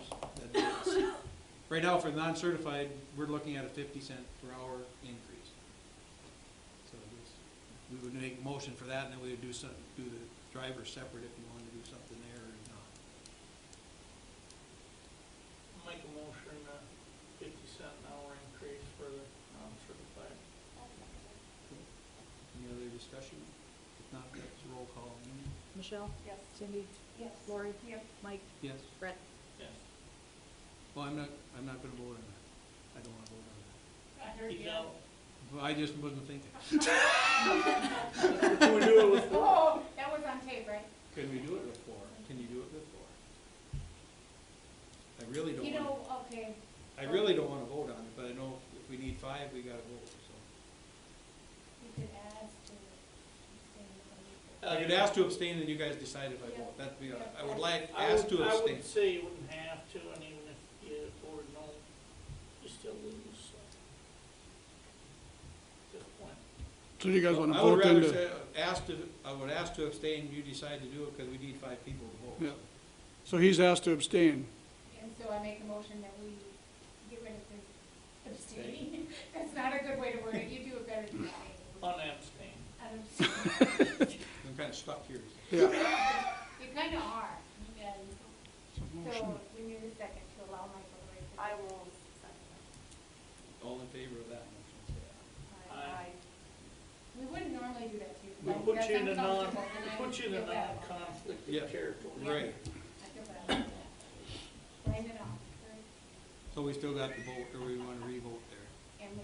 Right now, for non-certified, we're looking at a 50 cent per hour increase. So we would make a motion for that, and then we would do the drivers separate if you wanted to do something there or not. Make a motion, 50 cent an hour increase for the non-certified. Any other discussion? If not, that's roll call. Amy? Michelle? Yes. Cindy? Yes. Lori? Yep. Mike? Yes. Brett? Yes. Well, I'm not gonna vote on that. I don't wanna vote on that. I heard You you. know, Well, I just wasn't thinking. can we do it with Oh, that was on tape, right? Can we do it with 4? Can you do it with 4? I really don't You wanna, know, okay, I really don't wanna vote on it, but I know if we need 5, we gotta vote, so. you could ask to extend the. I could ask to abstain, and you guys decide if I vote. That'd be, I would like, ask to I abstain. would say you wouldn't have to, and even if you voted no, you still lose, so. At this point. So you guys wanna I would vote rather into, say, I would ask to abstain, you decide to do it, because we need 5 people to vote. Yeah. So he's asked to abstain. And so I make a motion that we get rid of this abstaining. That's not a good way to word it, you do it better than that. Unabstain. I'm kinda stuck here. Yeah. You kinda are, and Motion. so we need a second to allow Michael to raise his. I will second All in favor of that motion, say that. Aye. We wouldn't normally do that to you. We because put that's you in a uncomfortable, and I put you in a feel bad about it. non-conflict Yeah. territory. aye. Right, I feel bad about that. Blame it off, right? so we still got the vote, or we wanna re-vote there? And the-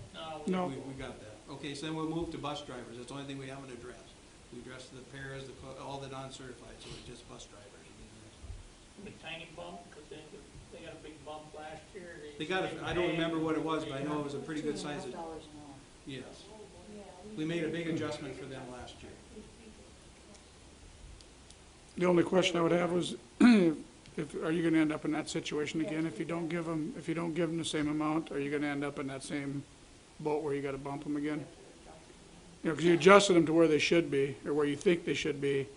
No, No. We got that. Okay, so then we'll move to bus drivers. That's the only thing we haven't addressed. We addressed the pairs, all the non-certified, so it's just bus drivers. Would be the next one. a tiny bump, cause they got a big bump last year. They got, I don't remember what it was, but I know it was a pretty good size. $2.50 an hour. Yes. yeah, We made a big adjustment for them last year. The only question I would have was, are you gonna end up in that situation again if you don't give them the same amount? Are you gonna end up in that same boat where you gotta bump them again? You know, cause you adjusted them to where they should be, or where you think they should be.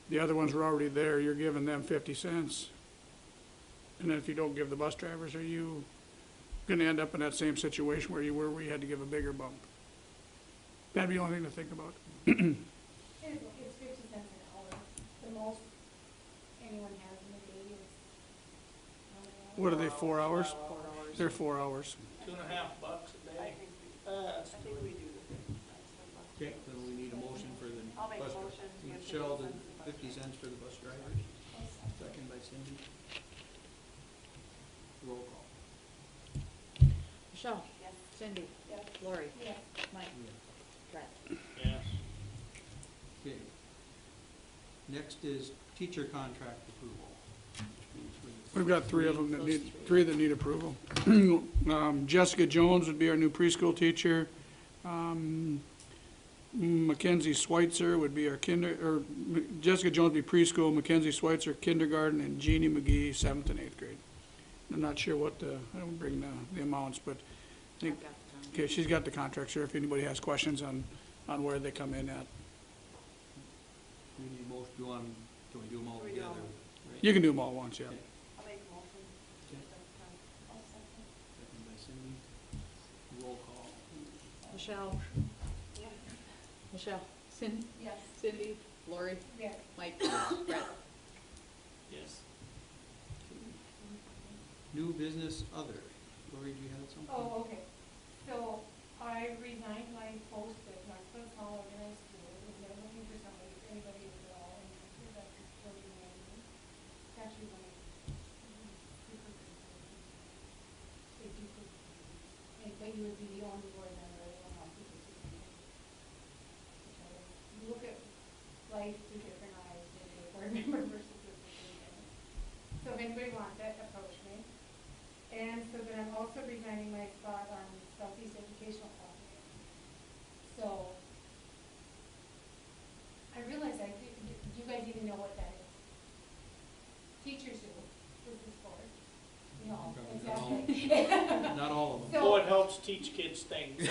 The other ones were already there, you're giving them 50 cents. And then if you don't give the bus drivers, are you gonna end up in that same situation where you were, where you had to give a bigger bump? That'd be the only thing to think about. It's 50 cents an hour. The most anyone has in a day is. What are they, 4 hours? 4 hours. They're 4 hours. $2.50 a I day. think That's I think we do the thing. Okay, then we need a motion for the I'll make a bus. motion to give Michelle, 50 the cents to the bus 50 cents for the bus drivers, second by Cindy. Roll call. Michelle? Yes. Cindy? Yes. Lori? Yes. Mike? Brett? Yes. Okay. Next is teacher contract approval. We've got 3 of them that need, 3 that need approval. Jessica Jones would be our new preschool teacher. Mackenzie Schweitzer would be our Jessica Jones would be preschool, Mackenzie Schweitzer kindergarten, and Jeannie McGee 7th and 8th grade. I'm not sure what I don't bring the amounts, but I think, I've got the time. okay, she's got the contracts here if anybody has questions on where they come in at. We need most, can we do them all Can we do together? them? Right? You can do them all at once, yeah. Okay. I'll make a motion. Okay. Second by Cindy. Roll call. Michelle? Michelle? Yes. Cindy? Lori? Yes. Mike? Brett? Yes. New business other. Lori, do you have something? Oh, okay. So I resigned my post at Northwest Hall Middle School, and they're looking for somebody, if anybody is at all interested, that's just building manager. It's actually one of super good. They do good. And but you would be the only board member that will not be supervisor. You look at life through different eyes than a board member. resigning my spot on Southeast Educational Coordinator. So, I realize do you guys even know what that is? Teachers do, this is for, no, exactly. Not all of them. Oh, it helps teach kids things.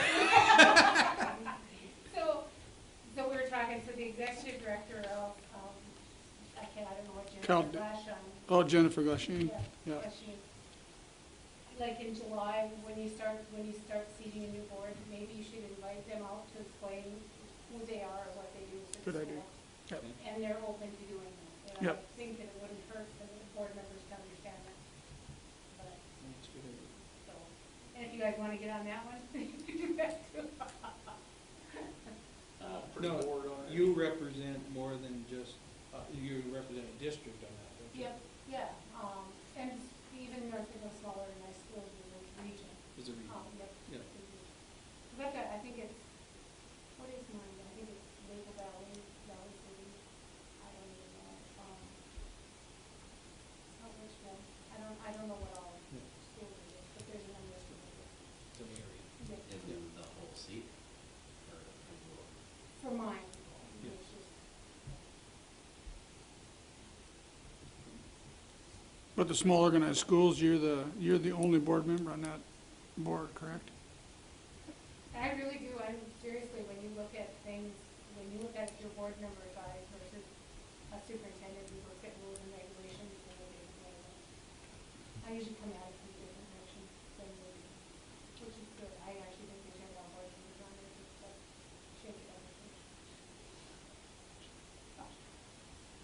So we were talking to the executive director of, I don't know what Cal- Jennifer Glash on. Oh, Jennifer Glasheen, yeah. Glasheen. Like in July, when you start seating a new board, maybe you should invite them out to explain who they are or what they do for Good the idea. school. Yep. And they're open to doing that. And Yep. I think that it wouldn't hurt for the board members to understand that. But, That's a good idea. so, and if you guys wanna get on that one, you can do that too. Pretty No, bored on it. you represent more than just, you represent a district on that, don't you? Yep, yeah, and even north of the smaller and nice schools in the region. Is a region. Yep. Yeah. But I think it's, what is mine, I think it's Maple Valley, Valley City, I don't even know, not Richmond, I don't know what all Yeah. schools it is, but there's a number of schools. It's an area. Yep. In the whole seat? Or, For mine, Yeah. it's just, But the small organized schools, you're the only board member on that board, correct? I really do, seriously, when you look at things, when you look at your board member size versus a superintendent, you look at rules and regulations, and I usually come at it from a different direction than they do, which is good. I actually think they turned out more than the on there, just like, shake it up.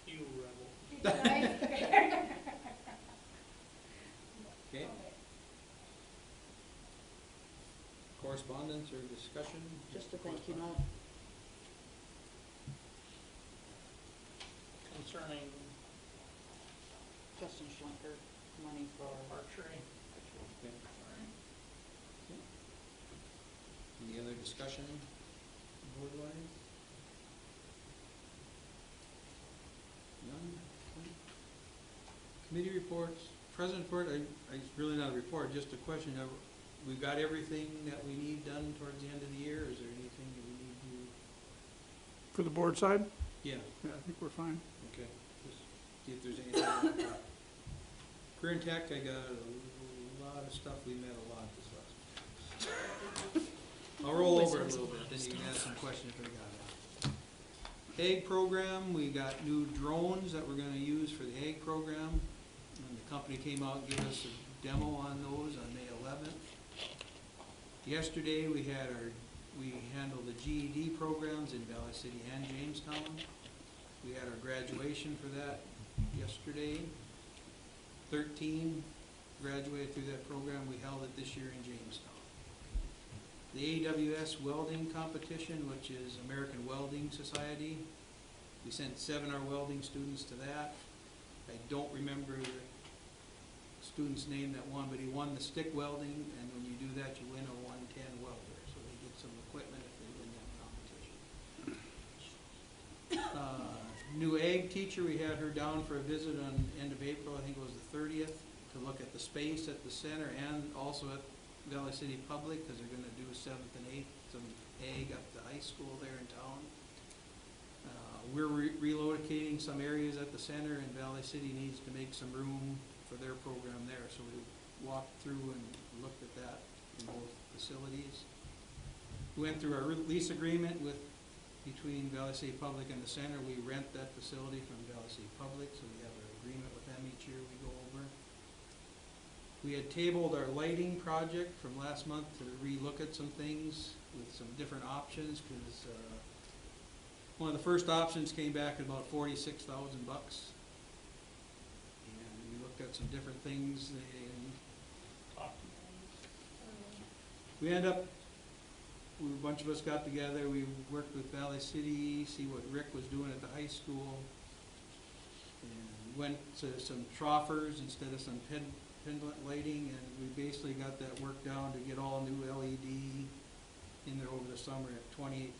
You rebel. Okay, correspondence or discussion? Just a thank you note. Concerning Justin Schlenker, money for archery. Okay. Any other discussion, board wise? None? Okay. Committee reports, president report, it's really not a report, just a question of, we got everything that we need done towards the end of the year, is there anything that we need to? For the board side? Yeah, Yeah, I think we're fine. okay, just see if there's anything. Career and Tech, I got a lot of stuff, we met a lot this last week. I'll roll over a little bit, then you can ask some questions if I got it. Ag program, we got new drones that we're gonna use for the ag program. And the company came out and gave us a demo on those on May 11th. Yesterday, we handled the GED programs in Valley City and Jamestown. We had our graduation for that yesterday. 13 graduated through that program. We held it this year in Jamestown. The AWS welding competition, which is American Welding Society, we sent 7 of our welding students to that. I don't remember the student's name that won, but he won the stick welding, and when you do that, you win a 110 welder, so they get some equipment if they win that competition. New ag teacher, we had her down for a visit on end of April, I think it was the 30th, to look at the space at the center and also at Valley City Public, because they're gonna do 7th and 8th, some ag up the high school there in town. We're relocating some areas at the center, and Valley City needs to make some room for their program there, so we walked through and looked at that in both facilities. We went through our lease agreement between Valley City Public and the center. We rent that facility from Valley City Public, so we have an agreement with them each year we go over. We had tabled our lighting project from last month to relook at some things with some different options, because one of the first options came back at about $46,000. And we looked at some different things, and we ended up, a bunch of us got together, we worked with Valley City, see what Rick was doing at the high school, and went to some troffers instead of some pendant lighting, and we basically got that worked down to get all new LED in there over the summer at $28,900.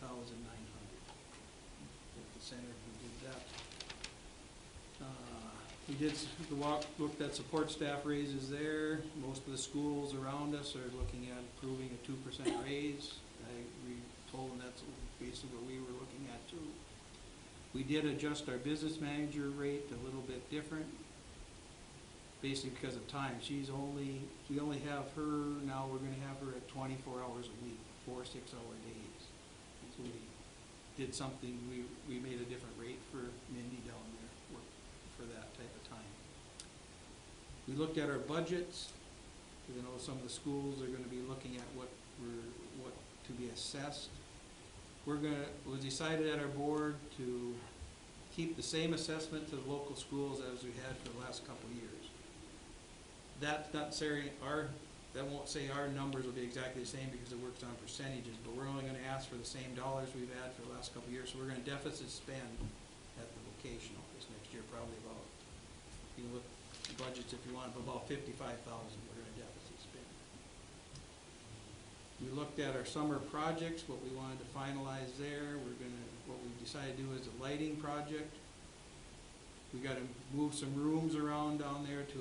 At the center, we did that. We did the walk, looked at support staff raises there. Most of the schools around us are looking at approving a 2% raise. We told them that's basically what we were looking at too. We did adjust our business manager rate a little bit different, basically because of time. We only have her, now we're gonna have her at 24 hours a week, 4 6-hour days. So we did something, we made a different rate for Mindy down there for that type of time. We looked at our budgets. You know, some of the schools are gonna be looking at what to be assessed. It was decided at our board to keep the same assessment to the local schools as we had for the last couple of years. That's not saying that won't say our numbers will be exactly the same because it works on percentages, but we're only gonna ask for the same dollars we've had for the last couple of years, so we're gonna deficit spend at the vocational this next year, probably about, you can look at budgets if you want, but about 55,000 we're gonna deficit spend. We looked at our summer projects, what we wanted to finalize there. What we decided to do is a lighting project. We gotta move some rooms around down there to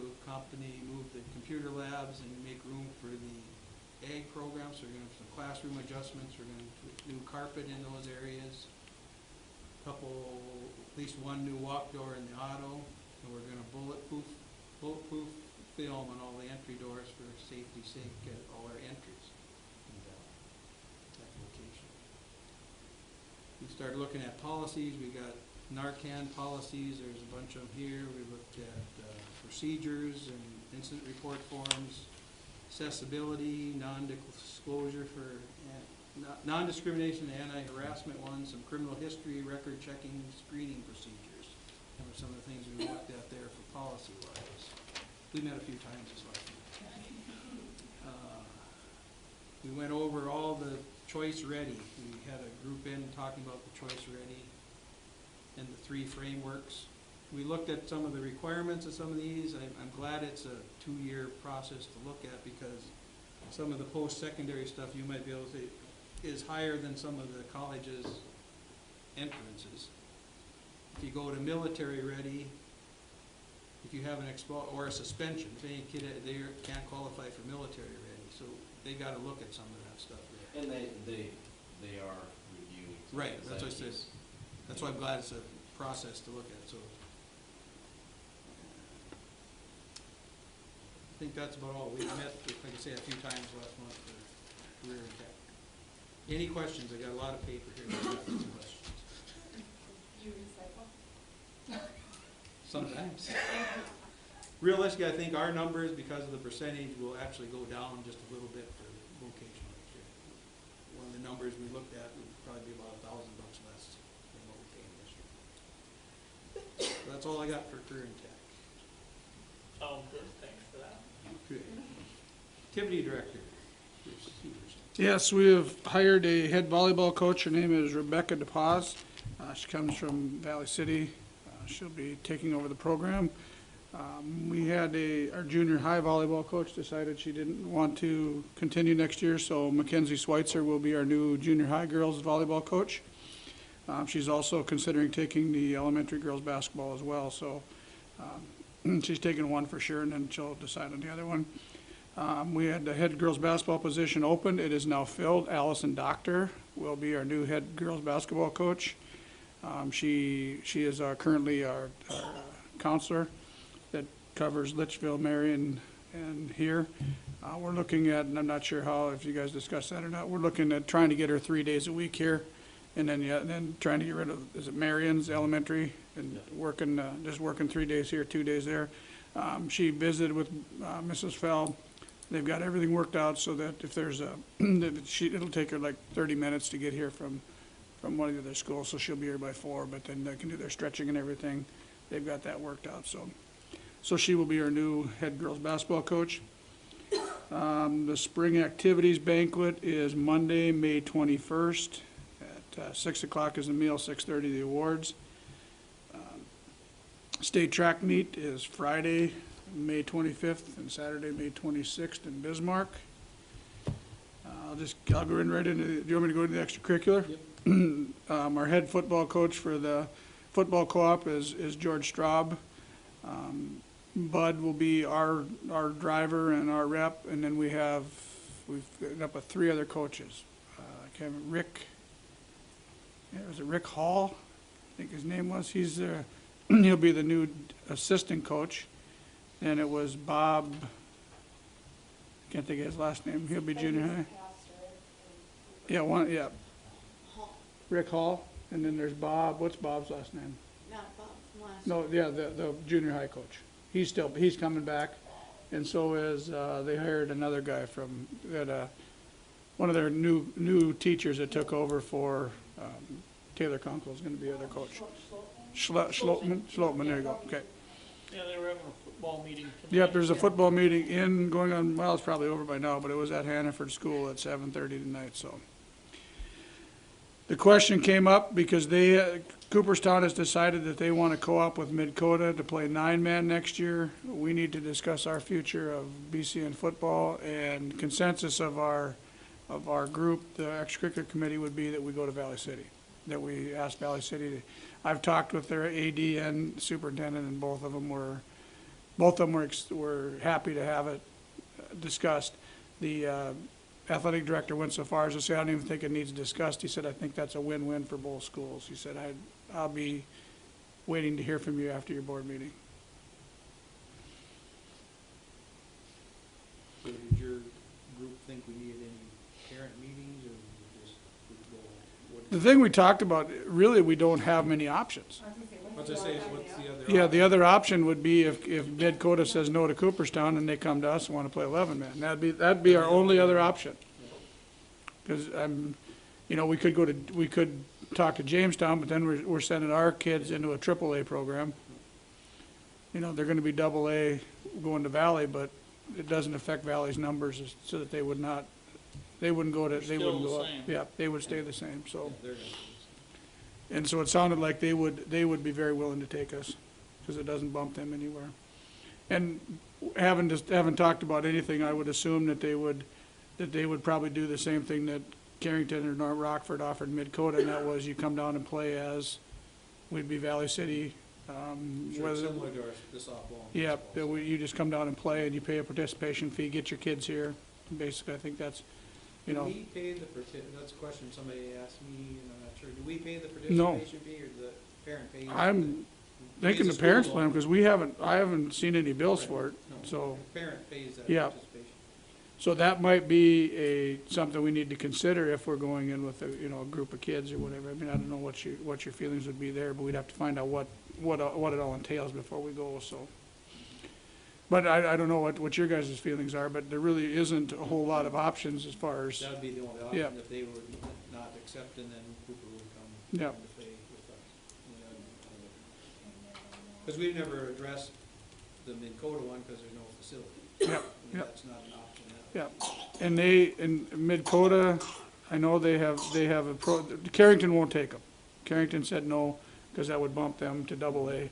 move the computer labs and make room for the ag program. So we're gonna have some classroom adjustments. We're gonna put new carpet in those areas. At least one new walk door in the auto. And we're gonna bulletproof film on all the entry doors for safety's sake at all our entries. We started looking at policies. We got Narcan policies. There's a bunch of them here. We looked at procedures and incident report forms, accessibility, non-disclosure for non-discrimination, anti-harassment ones, some criminal history, record checking, screening procedures. That were some of the things we looked at there for policy-wise. We met a few times this last week. We went over all the choice ready. We had a group in talking about the choice ready and the 3 frameworks. We looked at some of the requirements of some of these. I'm glad it's a 2-year process to look at because some of the post-secondary stuff you might be able to say is higher than some of the colleges' entrances. If you go to military ready, if you have an or a suspension, if any kid there can't qualify for military ready, so they got to look at some of that stuff there. And they are reviewing. Right, that's what I said. That's why I'm glad it's a process to look at, so. I think that's about all. We met, like I say, a few times last month for career and tech. Any questions? I got a lot of paper here. Some questions. You recycle? Sometimes. Realistically, I think our numbers, because of the percentage, will actually go down just a little bit for vocational next year. One of the numbers we looked at would probably be about $1,000 less than what we're paying this year. So that's all I got for career and tech. Oh, good, thanks for that. Okay. Activity director. Bruce Severson. Yes, we have hired a head volleyball coach. Her name is Rebecca DePaz. She comes from Valley City. She'll be taking over the program. We had our junior high volleyball coach decided she didn't want to continue next year, so Mackenzie Schweitzer will be our new junior high girls volleyball coach. She's also considering taking the elementary girls basketball as well, so she's taking one for sure, and then she'll decide on the other one. We had the head girls basketball position open. It is now filled. Allison Doctor will be our new head girls basketball coach. She is currently our counselor that covers Litchfield, Marion, and here. We're looking at, and I'm not sure if you guys discussed that or not, we're looking at trying to get her 3 days a week here, and then trying to get rid of, is it Marion's Elementary, and just working 3 days here, 2 days there. She visited with Mrs. Fell. They've got everything worked out so that if there's it'll take her like 30 minutes to get here from one of the other schools, so she'll be here by 4, but then they can do their stretching and everything. They've got that worked out, so she will be our new head girls basketball coach. The spring activities banquet is Monday, May 21st at 6 o'clock is the meal, 6:30 the awards. State track meet is Friday, May 25th and Saturday, May 26th in Bismarck. I'll go right into, do you want me to go into the extracurricular? Yep. Our head football coach for the football co-op is George Straub. Bud will be our driver and our rep, and then we've gotten up with 3 other coaches. I can't remember, was it Rick Hall? I think his name was. He's he'll be the new assistant coach. And it was Bob, can't think of his last name. He'll be junior high. Yeah, Rick Hall. And then there's Bob. What's Bob's last name? Not Bob, last. No, yeah, the junior high coach. He's coming back. And so is, they hired another guy from, one of their new teachers that took over for, Taylor Kunkel is gonna be their coach. Schlotman, there you go, okay. Yeah, they were having a football meeting tonight. Yep, there's a football meeting going on, well, it's probably over by now, but it was at Hannaford School at 7:30 tonight, so. The question came up because Cooperstown has decided that they want to co-op with Mid-Coda to play 9-man next year. We need to discuss our future of BCN football, and consensus of our group, the extracurricular committee, would be that we go to Valley City. That we ask Valley City to, I've talked with their AD and superintendent, and both of them were happy to have it discussed. The athletic director went so far as to say, I don't even think it needs discussed. He said, I think that's a win-win for both schools. He said, I'll be waiting to hear from you after your board meeting. So did your group think we needed any parent meetings, or just go? The thing we talked about, really, we don't have many options. What's the other? Yeah, the other option would be if Mid-Coda says no to Cooperstown and they come to us and want to play 11-man. That'd be our only other option. Because, we could talk to Jamestown, but then we're sending our kids into a AAA program. They're gonna be AA going to Valley, but it doesn't affect Valley's numbers so that they wouldn't go up. Same. Yeah, they would stay the same, so. They're And so it sounded like they would be very willing to take us, because it doesn't bump them anywhere. And haven't talked about anything, I would assume that they would probably do the same thing that Carrington or North Rockford offered Mid-Coda, and that was you come down and play as, we'd be Valley City. similar to the softball. Yeah, you just come down and play, and you pay a participation fee, get your kids here. Basically, I think that's, Do we pay that's a question somebody asked me, and I'm not sure. Do we pay the participation fee, or the parent pays? I'm thinking the Pays parents school plan, because I haven't seen any bills for it, No, so. the parent pays that Yeah. participation. So that might be something we need to consider if we're going in with a group of kids or whatever. I mean, I don't know what your feelings would be there, but we'd have to find out what it all entails before we go, so. But I don't know what your guys' feelings are, but there really isn't a whole lot of options as far as, That would be the only Yeah. option, if they would not accept, and then Cooper would come Yeah. to play with us. Because we've never addressed the Mid-Coda one, because there's no facility. yeah, I mean, yeah. that's not an option. Yeah, and in Mid-Coda, I know they have Carrington won't take them. Carrington said no, because that would bump them to AA,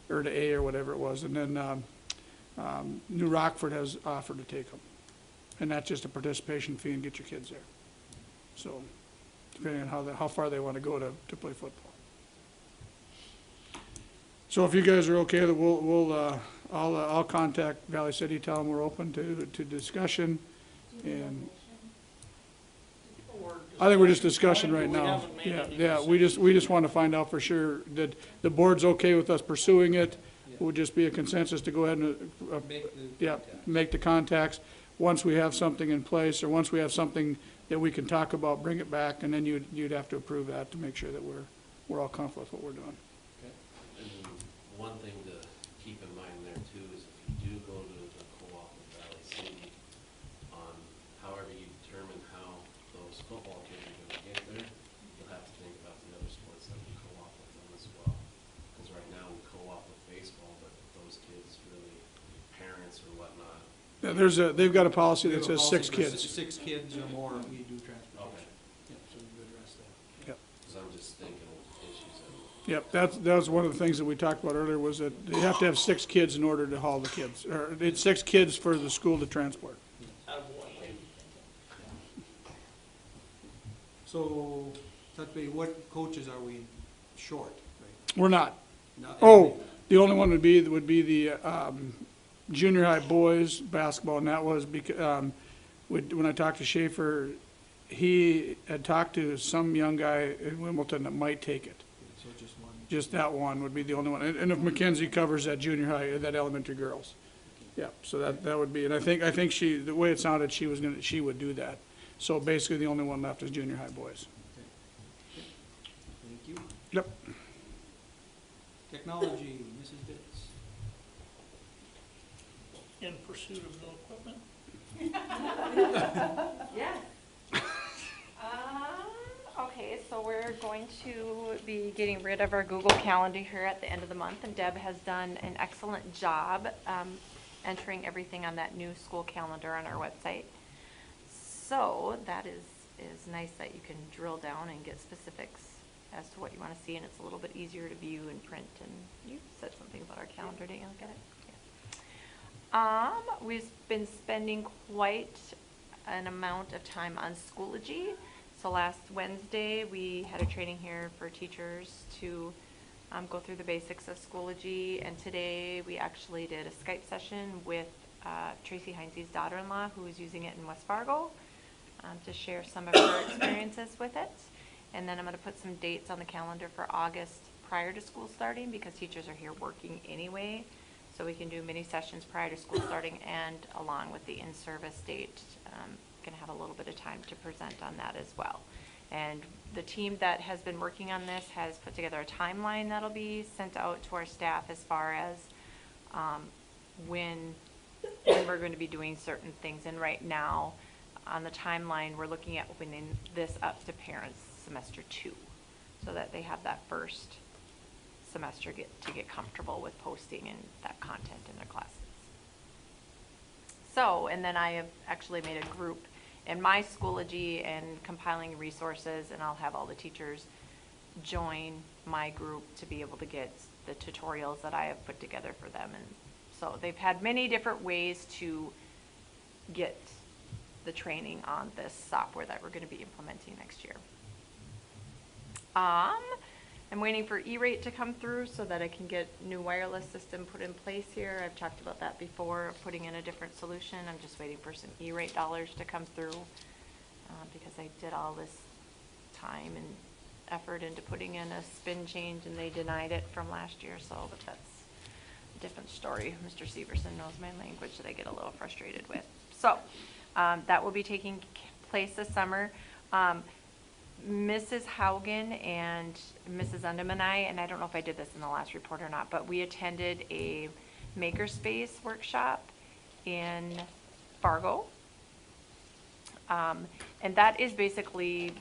or to A, or whatever it was, and then, New Rockford has offered to take them. And that's just a participation fee and get your kids there. So, depending on how far they want to go to play football. So if you guys are okay, then I'll contact Valley City, tell them we're open to discussion, and I think we're just discussing right We now. haven't made any Yeah, we just want to find out for sure that the board's okay with us pursuing it. It would just be a consensus to go ahead and, make the contacts. Once we have something in place, or once we have something that we can talk about, bring it back, and then you'd have to approve that to make sure that we're all comfortable with what we're doing. And one thing to keep in mind there too is if you do go to the co-op with Valley City, on however you determine how those football kids are gonna get there, you'll have to think about the other sports that we co-op with them as well. Because right now we co-op with baseball, but if those kids really, parents or whatnot. Yeah, they've got a policy We that have a says policy 6 for kids. 6 kids or more, we do transportation. Okay. Yeah, so we address that. Because I'm just thinking of issues that. Yep, that was one of the things that we talked about earlier, was that you have to have 6 kids in order to haul the kids, or it's 6 kids for the school to transport. So, touch base, what coaches are we short? Right? We're not. Not- Oh, The only one would be the junior high boys basketball, and that was because, when I talked to Schaefer, he had talked to some young guy in Wimbledon that might take it. So just one. Just that one would be the only one. And if Mackenzie covers that junior high, that elementary girls. Yeah, so that would be, and I think she, the way it sounded, she would do that. So basically, the only one left is junior high boys. Thank you. Yep. Technology, Mrs. Bitts. In pursuit of no equipment? Yes. Okay, so we're going to be getting rid of our Google Calendar here at the end of the month, and Deb has done an excellent job entering everything on that new school calendar on our website. So that is nice that you can drill down and get specifics as to what you want to see, and it's a little bit easier to view in print. And you said something about our calendar, didn't you? Look at it. Yeah. We've been spending quite an amount of time on Schoology. So last Wednesday, we had a training here for teachers to go through the basics of Schoology, and today we actually did a Skype session with Tracy Heinze's daughter-in-law, who is using it in West Fargo, to share some of her experiences with it. And then I'm going to put some dates on the calendar for August prior to school starting, because teachers are here working anyway. So we can do mini sessions prior to school starting, and along with the in-service date, going to have a little bit of time to present on that as well. And the team that has been working on this has put together a timeline that'll be sent out to our staff as far as when we're going to be doing certain things. And right now, on the timeline, we're looking at opening this up to parents semester 2, so that they have that first semester to get comfortable with posting and that content in their classes. So, and then I have actually made a group in my Schoology and compiling resources, and I'll have all the teachers join my group to be able to get the tutorials that I have put together for them. And so they've had many different ways to get the training on this software that we're going to be implementing next year. I'm waiting for E-rate to come through so that I can get new wireless system put in place here. I've talked about that before, putting in a different solution. I'm just waiting for some E-rate dollars to come through because I did all this time and effort into putting in a spin change, and they denied it from last year. So, but that's a different story. Mr. Severson knows my language that I get a little frustrated with. So that will be taking place this summer. Mrs. Haugen and Mrs. Undem and I don't know if I did this in the last report or not, but we attended a makerspace workshop in Fargo. And that is basically,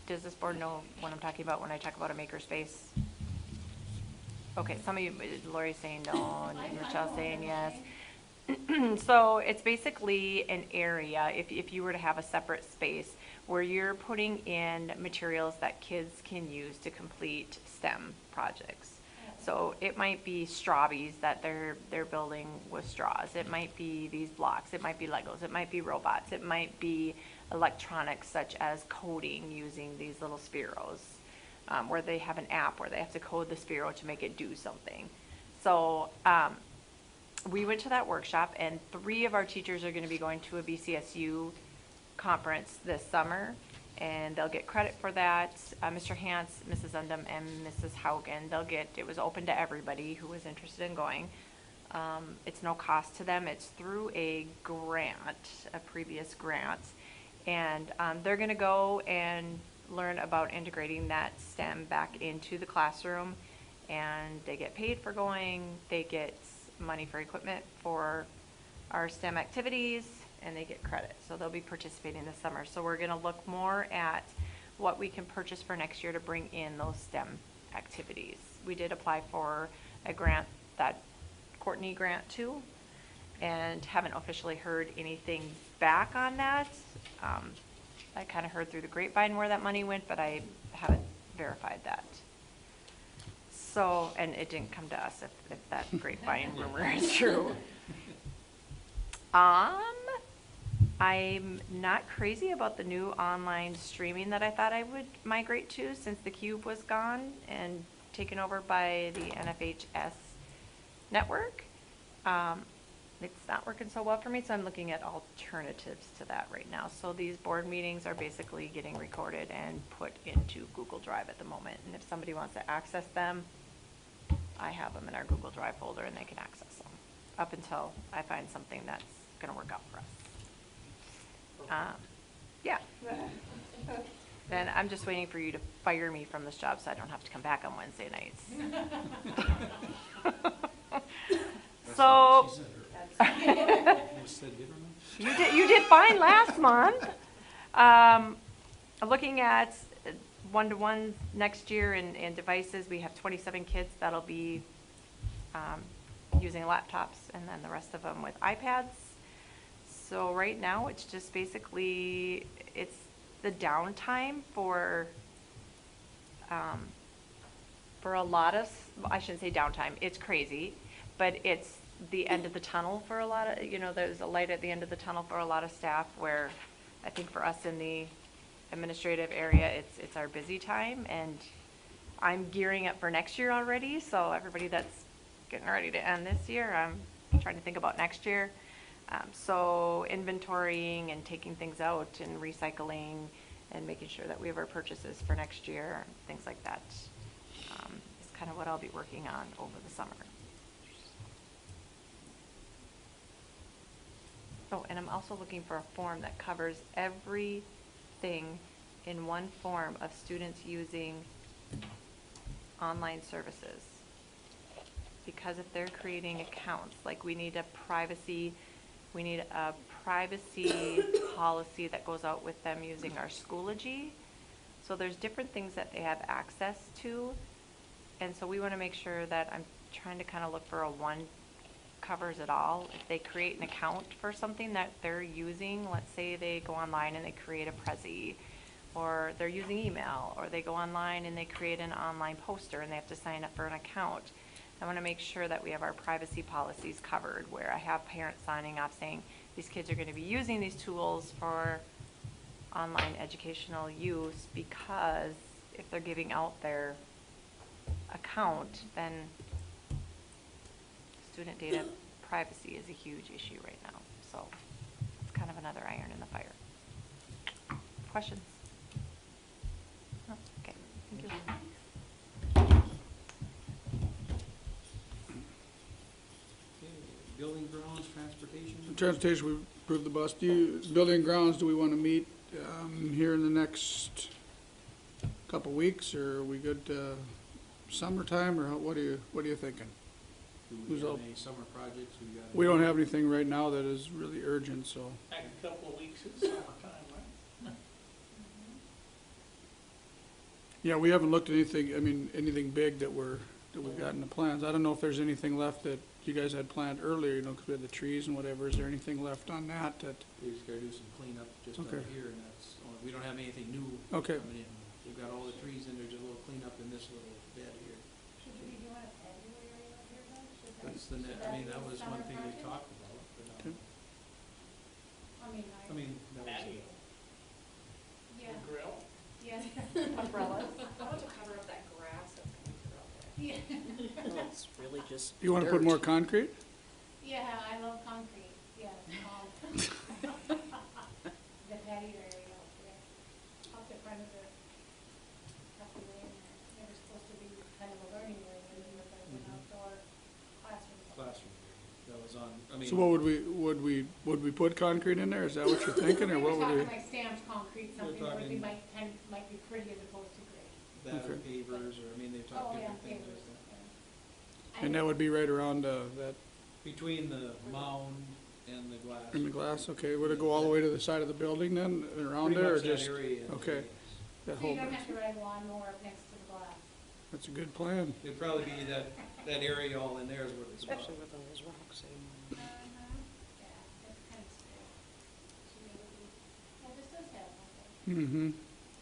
does this board know what I'm talking about when I talk about a makerspace? Okay, some of you, Lori's saying no, and Rachel's saying yes. So it's basically an area, if you were to have a separate space, where you're putting in materials that kids can use to complete STEM projects. So it might be strawberries that they're building with straws. It might be these blocks. It might be Legos. It might be robots. It might be electronics such as coding using these little Spiros, where they have an app where they have to code the Spiro to make it do something. So we went to that workshop, and 3 of our teachers are going to be going to a BCSU conference this summer, and they'll get credit for that. Mr. Hance, Mrs. Undem, and Mrs. Haugen, it was open to everybody who was interested in going. It's no cost to them. It's through a grant, a previous grant, and they're going to go and learn about integrating that STEM back into the classroom, and they get paid for going. They get money for equipment for our STEM activities, and they get credit. So they'll be participating this summer. So we're going to look more at what we can purchase for next year to bring in those STEM activities. We did apply for a grant, that Courtney grant too, and haven't officially heard anything back on that. I kind of heard through the grapevine where that money went, but I haven't verified that. So, and it didn't come to us if that grapevine rumor is true. I'm not crazy about the new online streaming that I thought I would migrate to, since the Cube was gone and taken over by the NFHS network. It's not working so well for me, so I'm looking at alternatives to that right now. So these board meetings are basically getting recorded and put into Google Drive at the moment. And if somebody wants to access them, I have them in our Google Drive folder and they can access them up until I find something that's gonna work out for us. Yeah. Then I'm just waiting for you to fire me from this job so I don't have to come back on Wednesday nights. So, you did fine last month. Looking at one-to-one next year and devices, we have 27 kids that'll be using laptops, and then the rest of them with iPads. So right now, it's just basically, it's the downtime for a lot of, I shouldn't say downtime, it's crazy, but it's the end of the tunnel for a lot of, there's a light at the end of the tunnel for a lot of staff, where I think for us in the administrative area, it's our busy time, and I'm gearing up for next year already, so everybody that's getting ready to end this year, I'm trying to think about next year. So inventorying and taking things out and recycling and making sure that we have our purchases for next year, things like that, is kind of what I'll be working on over the summer. Oh, and I'm also looking for a form that covers everything in one form of students using online services. Because if they're creating accounts, like we need a privacy policy that goes out with them using our Schoology. So there's different things that they have access to. And so we want to make sure that I'm trying to kind of look for a one covers it all. If they create an account for something that they're using, let's say they go online and they create a Prezi, or they're using email, or they go online and they create an online poster and they have to sign up for an account. I want to make sure that we have our privacy policies covered, where I have parents signing off saying these kids are going to be using these tools for online educational use, because if they're giving out their account, then student data privacy is a huge issue right now. So it's kind of another iron in the fire. Questions? No? Okay, thank you. Building grounds, transportation? Transportation, we approved the bus. Building grounds, do we want to meet here in the next couple weeks, or are we good summertime, or what are you thinking? Do Who's we have up? any summer projects we got? We don't have anything right now that is really urgent, so. Back a couple of weeks, it's summertime, right? Yeah, we haven't looked at anything big that we've got in the plans. I don't know if there's anything left that you guys had planned earlier, because we had the trees and whatever. Is there anything left on that? We just gotta do some cleanup just Okay. out here, and we don't have anything new Okay. coming in. We've got all the trees in there, just a little cleanup in this little bed here. Should we be doing a patio area out here though? That's that was one thing we talked about, but, Okay. that was, Patio. Yeah, Grill. yeah. Umbrellas. I want to cover up that grass that's going to grow there. Yeah. Well, it's really just You want to put dirt. more concrete? Yeah, I love concrete, yes. The patio area out there, up the front of the land there. They were supposed to be kind of a learning area, with an outdoor classroom. classroom area. That was on, So what would we put concrete in there? Is that what you're thinking, or what would we? Talking like stamped concrete, something that would be might be pretty as opposed to gray. that or Okay. pavers, or, they've Oh, talked yeah, different things pavers, like that. yeah. And that would be right around that, Between the mound and the glass. in the glass, okay. Would it go all the way to the side of the building then, and around Pretty there, or much that just? area, Okay, that So whole, you don't have to ride a lawnmower up next to the glass. that's a good plan. It'd probably be that area all in there is what it's about. Especially with all those rocks in. Yeah, that's kind of scary. Well, this does have one thing. Mm-hmm.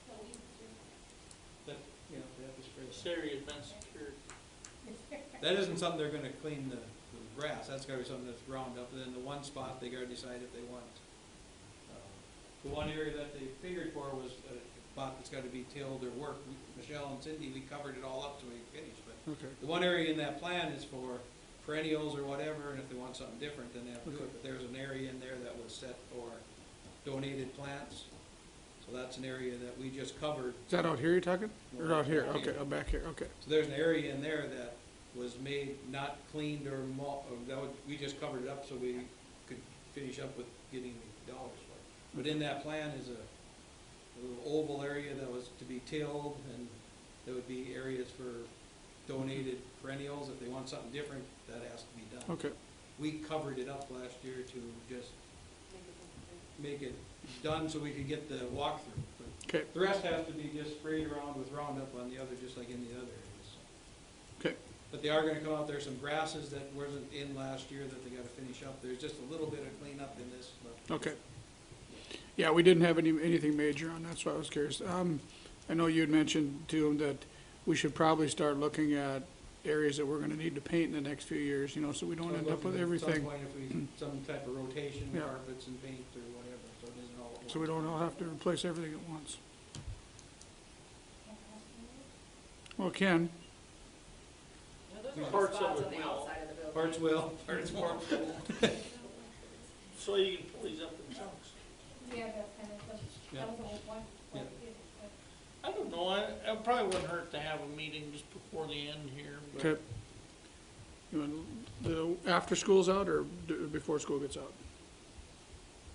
So we do. That, they have to spray This that. area's been secured. That isn't something they're gonna clean the grass, that's gotta be something that's ground up, and then the one spot, they gotta decide if they want. The one area that they figured for was a spot that's gotta be tilled or worked. Michelle and Cindy, we covered it all up so we finished, but Okay. the one area in that plan is for perennials or whatever, and if they want something different, then they have to do it. But there's an area in there that was set for donated plants, so that's an area that we just covered. Is that out here you're talking? Or out here? Okay, oh, back here, okay. So there's an area in there that was made, not cleaned or we just covered it up so we could finish up with getting the dollars for it. But in that plan is a little oval area that was to be tilled, and there would be areas for donated perennials. If they want something different, that has to be done. Okay, We covered it up last year to just make it done so we could get the walkthrough. But okay, the rest has to be just sprayed around with Roundup on the other, just like in the other areas. okay. But they are gonna come out, there's some grasses that wasn't in last year that they gotta finish up. There's just a little bit of cleanup in this, but Okay. Yeah, we didn't have anything major on that, so I was curious. I know you had mentioned to him that we should probably start looking at areas that we're gonna need to paint in the next few years, you know, so we don't end up with At some everything. point, if we, some type of rotation, Yeah. carpets and paint or whatever, so it isn't all at once. So we don't all have to replace everything at once. Well, Ken, Parts of it will. Parts will, parts won't. So you can pull these up in chunks. Yeah, that's kind of, Yeah. that was the whole point. Yeah. I don't know, it probably wouldn't hurt to have a meeting just before the end here, but okay. You want the after school's out or before school gets out?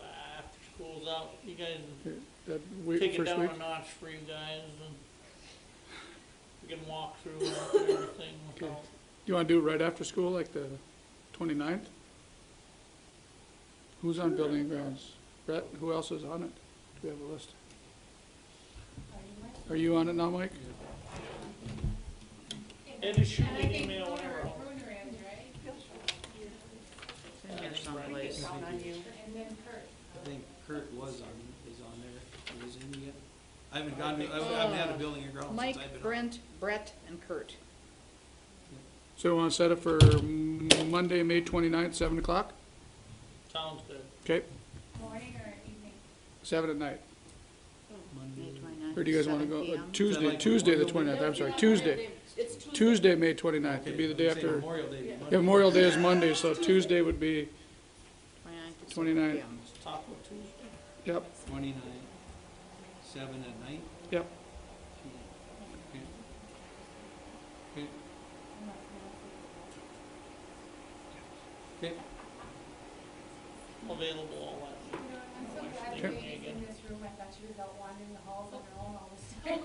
after school's out, you guys Okay, that week, take it first down week? a notch for you guys, and we can walk through it and everything Okay. without. You wanna do it right after school, like the 29th? Who's on building and grounds? Brett, who else is on it? Do we have a list? Are you on it now, Mike? And just shoot And me I an think email, whatever. Bruner is, right? It's in here someplace. On you. And then Kurt. I think Kurt is on there. Is in yet? I haven't gone to, I haven't had a building and grounds since I've been Mike, on. Brent, Brett, and Kurt. So we wanna set it for Monday, May 29th, 7 o'clock? Sounds good. Okay, Morning or evening? 7 at night. May Monday. 29th, Or do you guys wanna 7 go, PM. Tuesday, like Tuesday the Memorial Day? 29th, I'm sorry, Tuesday. It's Tuesday. Tuesday, May 29th, it'd be the day Okay, say after. Memorial Day. Yeah. Yeah, Memorial Day is Monday, so Tuesday would be, 29th at 29th. 7 PM. Taco Tuesday. yep, 29, 7 at night. yep. Okay. Okay. Okay. Available all that. I'm so glad Okay. Peggy's in this room. I thought she was out wandering the halls on her own all this time.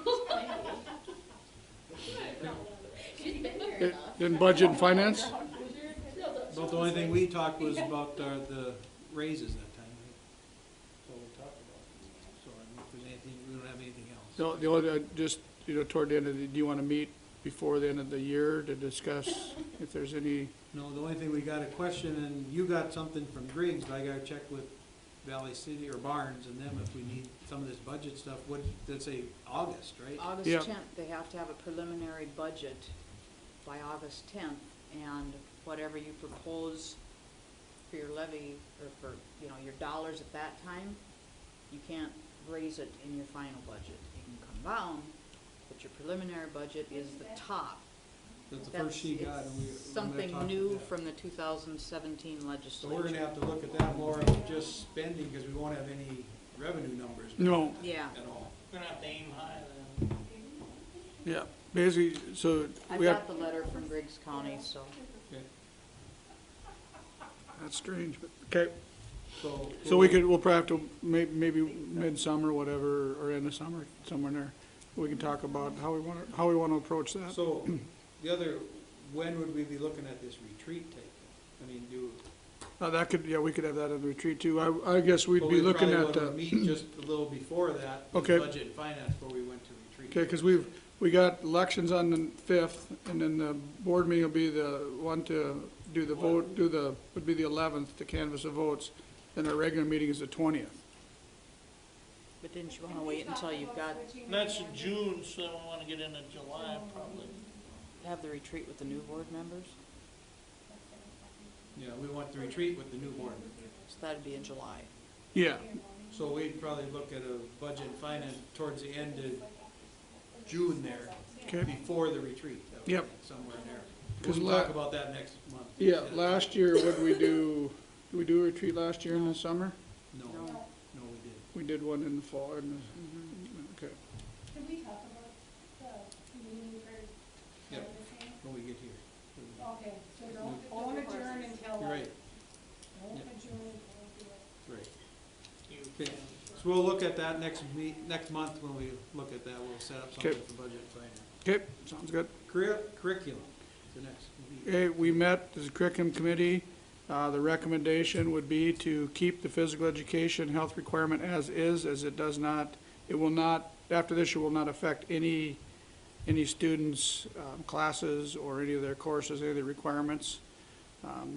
She's been here Okay, enough. then budget and finance? About the only thing we talked was about the raises that time, right? That's all we talked about. So I mean, if there's anything, we don't have anything else. The only, just, you know, toward the end of the, do you wanna meet before the end of the year to discuss if there's any, No, the only thing we got a question, and you got something from Griggs, but I gotta check with Valley City or Barnes and them if we need some of this budget stuff. What, let's say August, right? August Yeah. 10th, they have to have a preliminary budget by August 10th, and whatever you propose for your levy, or for, you know, your dollars at that time, you can't raise it in your final budget. You can come down, but your preliminary budget is the top. That's the first she got, and we. It's we're gonna something talk new about that. from the 2017 So legislature. we're gonna have to look at that more of just spending, because we won't have any revenue numbers. no, Yeah. At all. We're gonna have to aim high then. yeah, basically, so I've we have, got the letter from Griggs County, so. Okay, that's strange, but, okay. so. We'll probably have to, maybe midsummer, whatever, or end of summer, somewhere in there. We can talk about how we wanna approach that. So, the other, when would we be looking at this retreat taking? I mean, That could, yeah, we could have that at the retreat too. I guess we'd but be we looking probably at, wanna meet just a little before that, with Okay. budget and finance, before we went to retreat. okay, cause we got elections on the 5th, and then the board meeting will be the one to do the vote, would be the 11th to canvass the votes. Then our regular meeting is the 20th. But didn't you wanna wait until you've got, And that's in June, so then we wanna get into July probably. have the retreat with the new board members? Yeah, we want to retreat with the new board. So that'd be in July. Yeah, So we'd probably look at a budget and finance towards the end of June there, okay, before the retreat. That would Yep. be somewhere in there. 'Cause We'll talk about that next month. Yeah, last year, did we do a retreat last year in the summer? No, No. no, we didn't. We did one in the fall, okay. Did we talk about the meeting for? Yep. the same? When we get here. Okay, so don't adjourn until. You're right, Don't Yep. adjourn until we do it. right. You Okay. can- So we'll look at that next month when we look at that, we'll set up something Okay. for budget planning. Okay, sounds good. Curriculum, the next. Okay, we met as a curriculum committee. The recommendation would be to keep the physical education health requirement as is, as it does not, it will not, after this year, will not affect any students' classes or any of their courses, any of the requirements.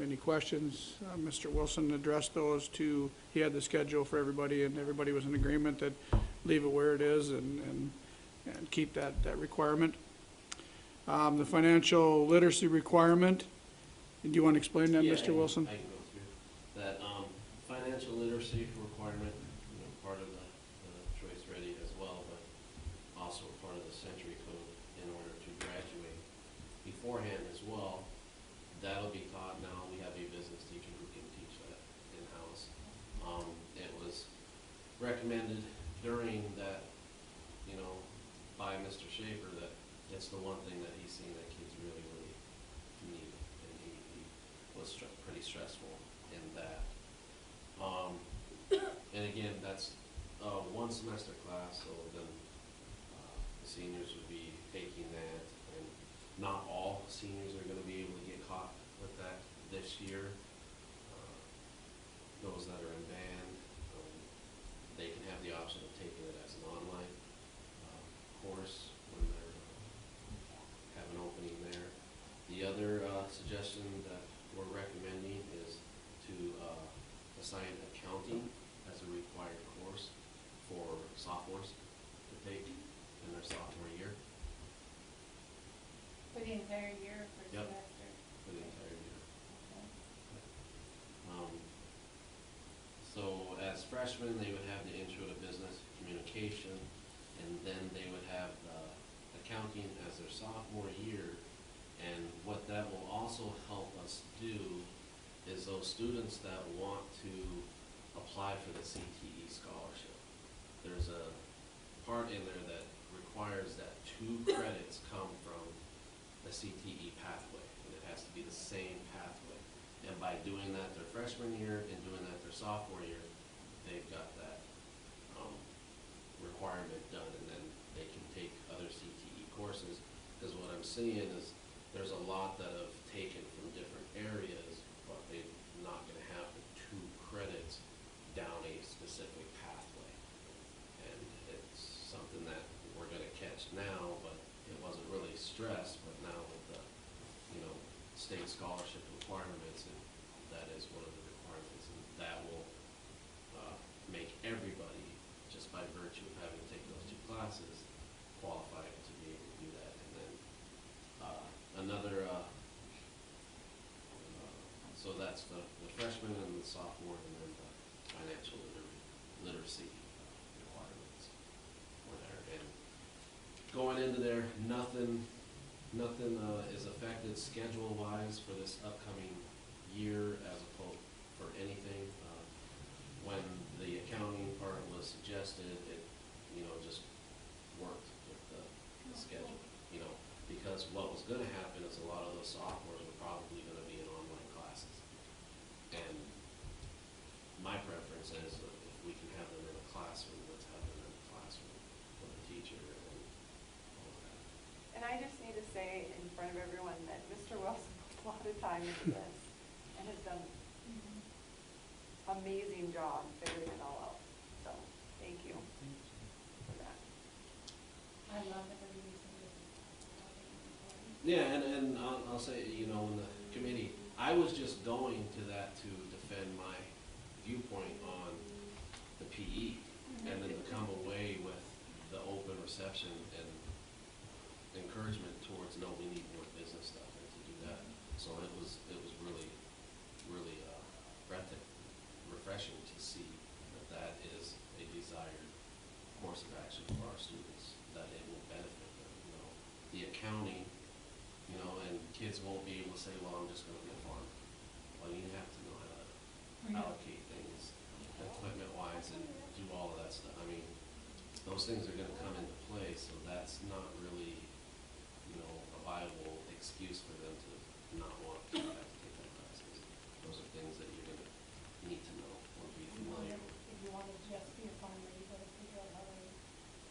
Any questions? Mr. Wilson addressed those to, he had the schedule for everybody, and everybody was in agreement that leave it where it is and keep that requirement. The financial literacy requirement, do you want to explain that, Yeah, Mr. Wilson? I can go through that. Financial literacy requirement, part of the Choice Ready as well, but also part of the Century Code in order to graduate beforehand as well. That'll be taught now. We have a business teacher who can teach that in-house. It was recommended during that, by Mr. Schaefer that it's the one thing that he's seen that kids really, really need. And he was pretty stressful in that. And again, that's a one semester class, so then the seniors would be taking that. And not all seniors are going to be able to get caught with that this year. Those that are in band, they can have the option of taking it as an online course when they have an opening there. The other suggestion that we're recommending is to assign accounting as a required course for sophomores to take in their sophomore year. For the entire year, for Yep. semester. For the entire year. Okay. So as freshmen, they would have the intro to business communication, and then they would have accounting as their sophomore year. And what that will also help us do is those students that want to apply for the CTE scholarship. There's a part in there that requires that 2 credits come from the CTE pathway, and it has to be the same pathway. And by doing that their freshman year and doing that their sophomore year, they've got that requirement done, and then they can take other CTE courses. Because what I'm seeing is there's a lot that have taken from different areas, but they're not going to have the 2 credits down a specific pathway. And it's something that we're going to catch now, but it wasn't really stressed, but now with the, state scholarship requirements, and that is one of the requirements, and that will make everybody, just by virtue of having to take those 2 classes, qualified to be able to do that. And then another, so that's the freshman and the sophomore, and then the financial literacy requirements for there. And going into there, nothing is affected schedule-wise for this upcoming year as opposed for anything. When the accounting part was suggested, it, just worked with the schedule, because what was gonna happen is a lot of those sophomores were probably gonna be in online classes. And my preference is that if we can have them in a classroom, let's have them in a classroom with a teacher and all that. And I just need to say in front of everyone that Mr. Wilson put a lot of time into this and has done an amazing job figuring it all out. So, thank you for that. I love that we're doing some of this. Yeah, and I'll say, in the committee, I was just going to that to defend my viewpoint on the PE, and then to come away with the open reception and encouragement towards, no, we need more business stuff, and to do that. So it was really, really refreshing to see that is a desired course of action for our students, that it will benefit them. The accounting you know, and kids won't be able to say, well, I'm just gonna be a farmer. Well, you have to know how to allocate things equipment-wise and do all of that stuff. I mean, those things are gonna come into play, so that's not really, you know, a viable excuse for them to not want to have to take that classes. Those are things that you're gonna need to know or be familiar with. If you want to just be a farmer, you gotta figure out how to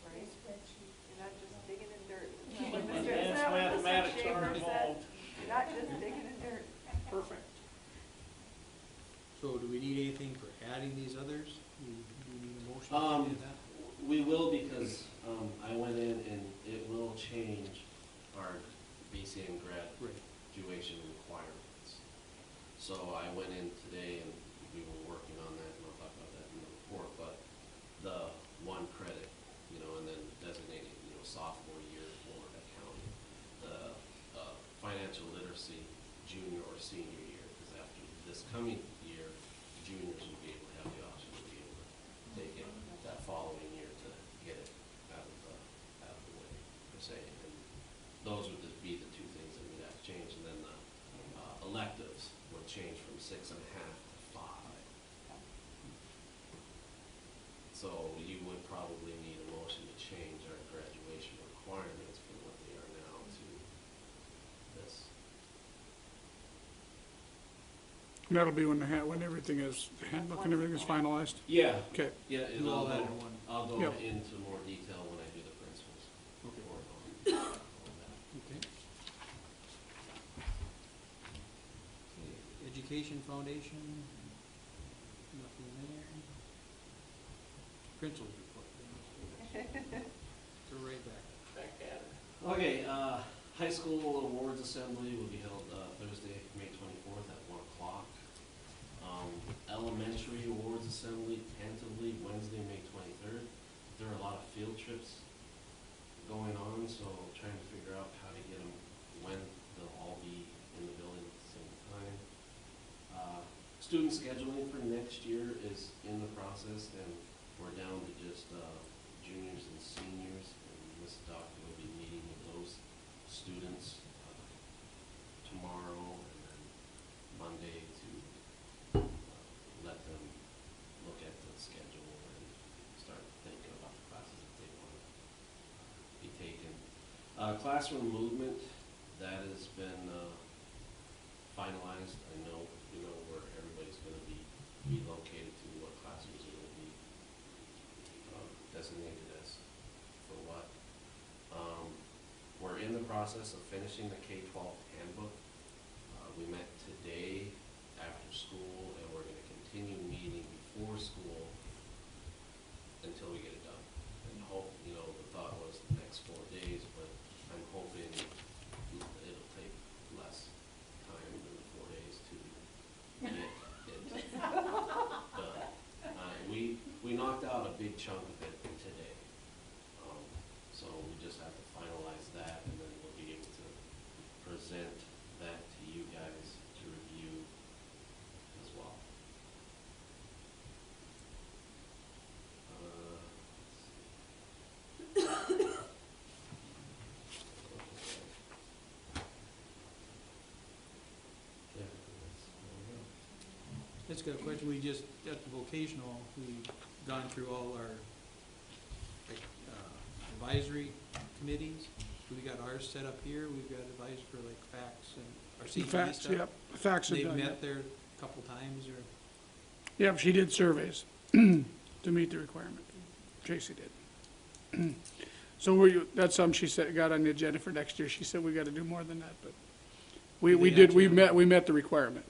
Right? spreadsheet. You're not just digging in dirt. Advanced mathematics are involved. You're not just digging in dirt. Perfect. So do we need anything for adding these others? Do we need a motion for any of that? We will, because, I went in and it will change our BCN graduation requirements. So I went in today and we were working on that, and I'll talk about that in the report, but the one credit, you know, and then designated, you know, sophomore year for accounting. The, financial literacy junior or senior year, because after this coming year, juniors will be able to have the option to be able to take it that following year to get it out of the way, per se. And those would just be the two things that we'd have to change, and then the electives would change from 6.5 to 5. So you would probably need a motion to change our graduation requirements from what they are now to this. And that'll be when when everything is, the handbook and everything is finalized? Yeah. Okay. Yeah, and Do all that in one. I'll go Yep. into more detail when I do the principles. Okay. report on all that. Okay. Education Foundation, nothing there. Principals report. Go right back. Back at it. Okay, high school awards assembly will be held, Thursday, May 24th at 1 o'clock. Elementary awards assembly tentatively Wednesday, May 23rd. There are a lot of field trips going on, so trying to figure out how to get them, when they'll all be in the building at the same time. Student scheduling for next year is in the process, and we're down to just, juniors and seniors, and Ms. Doctor will be meeting with those students, tomorrow and then Monday to, let them look at the schedule and start thinking about the classes that they want to be taken. Classroom movement, that has been, finalized. I know, you know, where everybody's gonna be relocated to, what classrooms are gonna be, designated as for what. We're in the process of finishing the K-12 handbook. We met today after school, and we're gonna continue meeting before school until we get it done. And hope, you know, the thought was the next 4 days, but I'm hoping it'll take less time than the 4 days to get it done. We knocked out a big chunk of it today. So we just have to finalize that, and then we'll be able to present that to you guys to review as well. Let's get a question. We just, at the vocational, we've gone through all our like, advisory committees. We got ours set up here. We've got advice for like facts and our CTE Facts, stuff. yep, the facts are They've done. met there a couple times, or Yep, she did surveys to meet the requirement. Tracy did. So that's something she said, got on the agenda for next year. She said we gotta do more than that, but we Do they did, actually- we met the requirement.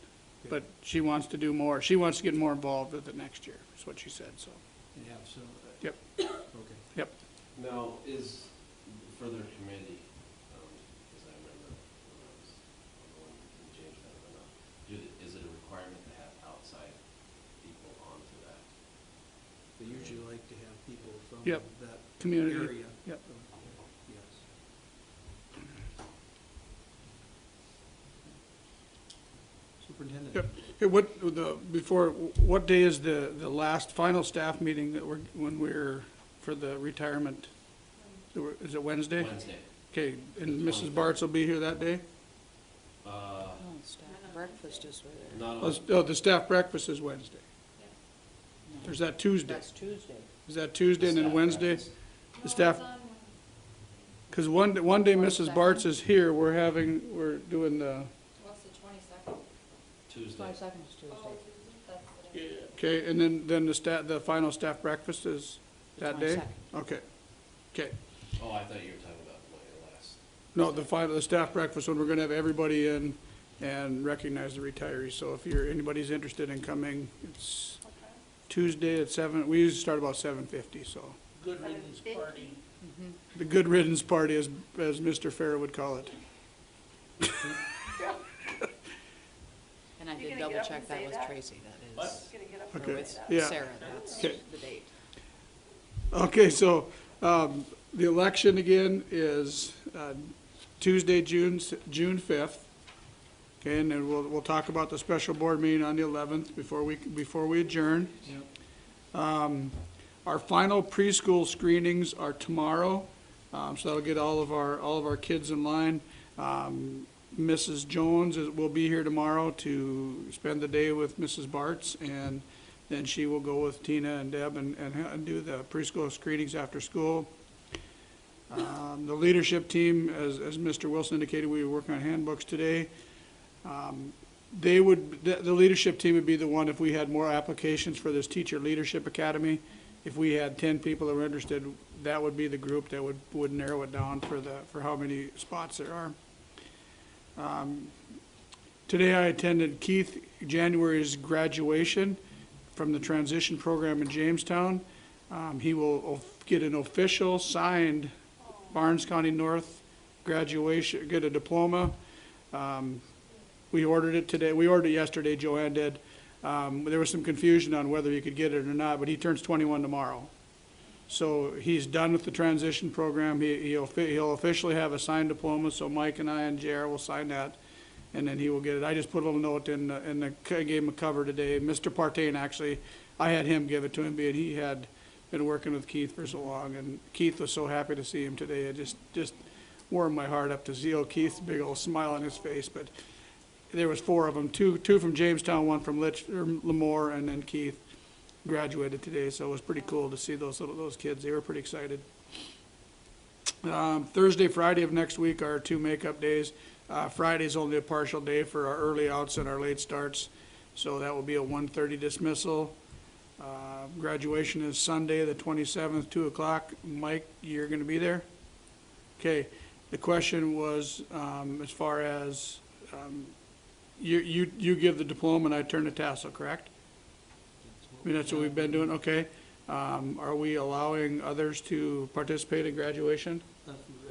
Okay. But she wants to do more. She wants to get more involved with it next year, is what she said, so. and have some. Yep. Okay. Yep. Now, is, for their committee, because I remember when I was on the one in James, I don't know, is it a requirement to have outside people onto that? They usually like to have people from Yep. that Community. area. Yep. Yes. Superintendent. Yep. Hey, what day is the last final staff meeting that when we're, for the retirement? Is it Wednesday? Wednesday. Okay, and Mrs. Bartz will be here that day? Oh, staff breakfast is where Not Oh, on, oh, the staff breakfast is Wednesday. Or is that Tuesday? That's Tuesday. Is that Tuesday and then Staff Wednesday? breakfast. The staff, because one day Mrs. Bartz is here, we're doing the, What's the 22nd? Tuesday. 22nd is Tuesday. Yeah. okay, and then the final staff breakfast is that day? 22nd. Okay, okay. Oh, I thought you were talking about my last. No, the staff breakfast, when we're gonna have everybody in and recognize the retirees. So if anybody's interested in coming, it's Tuesday at 7, we usually start about 7:50, so. Good riddance party. The good riddance party, as Mr. Fair would call it. And I You did gonna double get up check, and that say was that? Tracy, that What? is. Gonna get up Okay. Or and it's say that. Yeah. Sarah, that's Okay. the date. Okay, so, the election again is, Tuesday, June 5th. Okay, and then we'll talk about the special board meeting on the 11th before we adjourn. Yep. Our final preschool screenings are tomorrow, so that'll get all of our kids in line. Mrs. Jones will be here tomorrow to spend the day with Mrs. Bartz, and then she will go with Tina and Deb and do the preschool screenings after school. The leadership team, as Mr. Wilson indicated, we were working on handbooks today. The leadership team would be the one, if we had more applications for this Teacher Leadership Academy, if we had 10 people that were interested, that would be the group that would narrow it down for how many spots there are. Today I attended Keith January's graduation from the transition program in Jamestown. He will get an official signed Barnes County North graduation, get a diploma. We ordered it today. We ordered it yesterday, Joanne did. There was some confusion on whether he could get it or not, but he turns 21 tomorrow. So he's done with the transition program. He'll officially have a signed diploma, so Mike and I and JR will sign that, and then he will get it. I just put a little note I gave him a cover today. Mr. Partain, actually, I had him give it to him, being he had been working with Keith for so long, and Keith was so happy to see him today. It just warmed my heart up to see Keith's big old smile on his face. But there was 4 of them, two from Jamestown, one from Lemoore, and then Keith graduated today. So it was pretty cool to see those kids. They were pretty excited. Thursday, Friday of next week are 2 makeup days. Friday's only a partial day for our early outs and our late starts, so that will be a 1:30 dismissal. Graduation is Sunday, the 27th, 2 o'clock. Mike, you're going to be there? Okay. The question was, as far as you give the diploma and I turn the tassel, correct? I mean, that's what we've been doing. Okay. Are we allowing others to participate in graduation?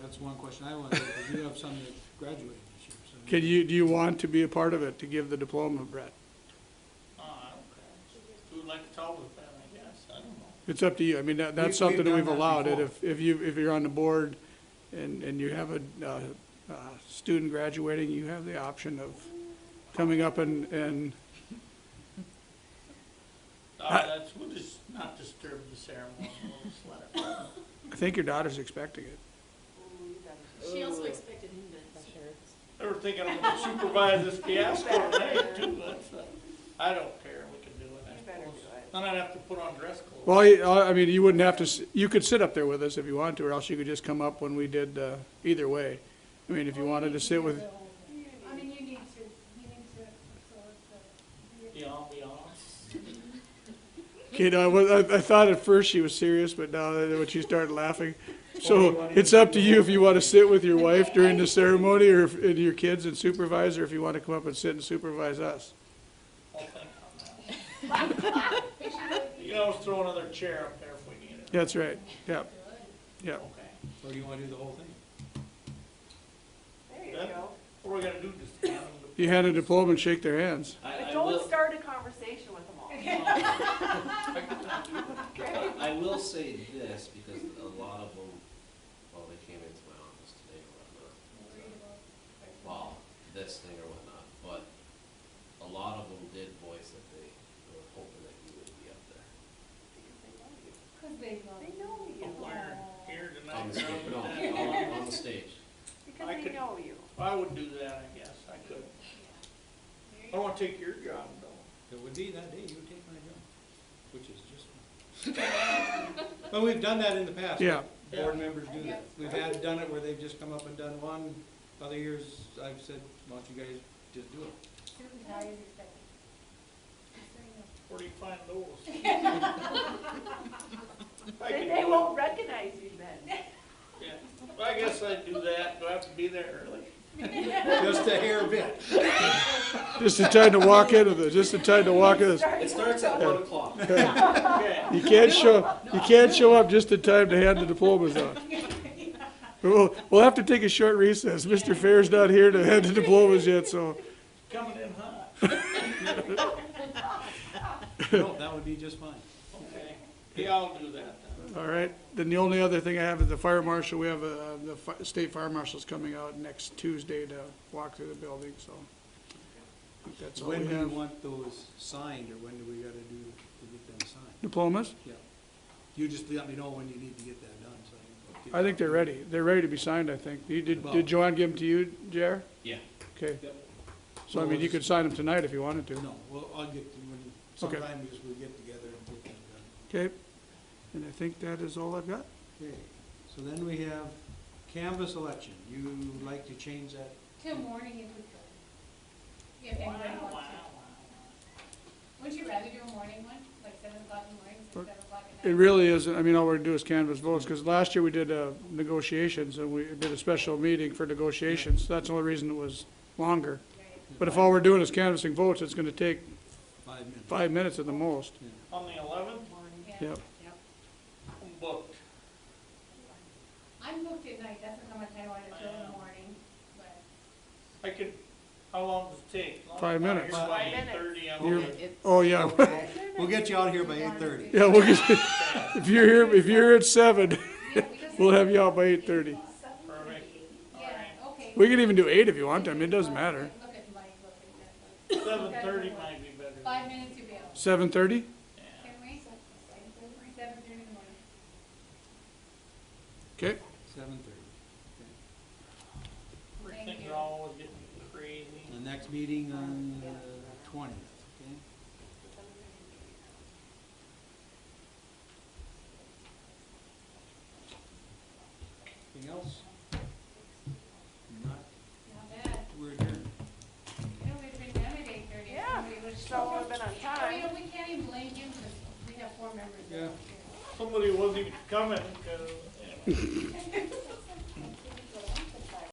That's one question I want to, because you have some that graduated this year. So Do you want to be a part of it, to give the diploma, Brett? I don't care. Who would like to talk with them, I guess, I don't know. It's up to you. I mean, that's We've something that done we've that allowed it. before. If you're on the board and you have a student graduating, you have the option of coming up and We'll just not disturb the ceremony, we'll just let it run. I think your daughter's expecting it. She also expected him to. They were thinking I'm gonna supervise this fiasco tonight too, I don't care, we can do it, I You better suppose. do it. Then I'd have to put on dress clothes. Well, I mean, you wouldn't have to, you could sit up there with us if you want to, or else you could just come up when we did, either way. I mean, if you wanted to sit with, I mean, you need to, so it's The ambiance. okay, no, I thought at first she was serious, but now when she started laughing. So it's up to you if you want to sit with your wife during the ceremony, or and your kids and supervise, or if you want to come up and sit and supervise us. I'll think on that. You can always throw another chair up there if we need it. That's right, yep, yep. Okay. or do you want to do the whole thing? There you Yeah. go. What we're gonna do, just hand them the. You hand a diploma and shake their hands. But don't start a conversation with them all. I will say this, because a lot of them, well, they came into my office today or whatnot. Well, this thing or whatnot, but a lot of them did voice that they were hoping that you would be up there. Because they love They know you. Where, here On tonight. the stage, no, on the stage. I Because they could- know you. I would do that, I guess, I could. I don't wanna take your job though. It would be that day you would take my job, which is just fine. But we've done that in the past. Yeah. Board members do that. We've done it where they've just come up and done one. Other years, I've said, why don't you guys just do it? Susan, how you expecting? Where do you find those? I Then could they do won't recognize you then. it. Yeah, well, I guess I'd do that, do I have to be there early? Just a hair bit. Just in time to walk into the, just in time to walk in. It starts at 1 o'clock. Okay. You can't show up just in time to hand the diplomas out. We'll have to take a short recess. Mr. Fair's not here to hand the diplomas yet, so. Coming in hot. No, that would be just fine. Okay, yeah, I'll do that then. All right, then the only other thing I have is the fire marshal. We have, state fire marshal's coming out next Tuesday to walk through the building, so. I think that's all we When do you have. want those signed, or when do we gotta do to get them signed? Diplomas? Yeah. You just let me know when you need to get that done, so I can. I think they're ready. They're ready to be signed, I think. Did Joanne give them to you, Jer? Yeah. Okay. Yep. So I mean, you could sign them tonight if you wanted to. No, well, I'll get to, when, sometime we'll get together and get that done. Okay, and I think that is all I've got. Okay, so then we have canvas election. You like to change that? Till morning if we could. If Wow, anybody wow, wants to. Would you rather do a morning one, like 7 o'clock in the morning, instead of 7 o'clock at night? It really isn't, I mean, all we're gonna do is canvass votes, because last year we did negotiations, and we did a special meeting for negotiations. That's the only reason it was longer. But if all we're doing is canvassing votes, it's gonna take 5 minutes. 5 minutes at the most. On the 11th, Yeah. Yep. I'm booked. I'm booked at night, that's how much I wanted to fill in the morning, but. I could, how long does it take? Long 5 enough. minutes. Here's my 5 minutes. 8:30, I'm You're- good. Oh, yeah, We'll get you out here by 8:30. yeah, we'll get, if you're here at 7, Yeah, we just- we'll have you out by 8:30. Perfect. Yeah, okay. We can even do 8 if you want, I mean, it doesn't matter. Look at Mike, look at that. 7:30 might be better. 5 minutes you'll be out. 7:30? Yeah. Can we? 7:30 in the morning. Okay, 7:30. Things you. are always getting crazy. The next meeting on the 20th, okay? Anything else? Not, Not bad. we're adjourned. You know, we've been done at 8:30. Yeah, We was so we've been on Oh, you time. know, we can't even blame him because we have 4 members. that Yeah. don't care. Somebody wasn't even coming, 'cause, anyway.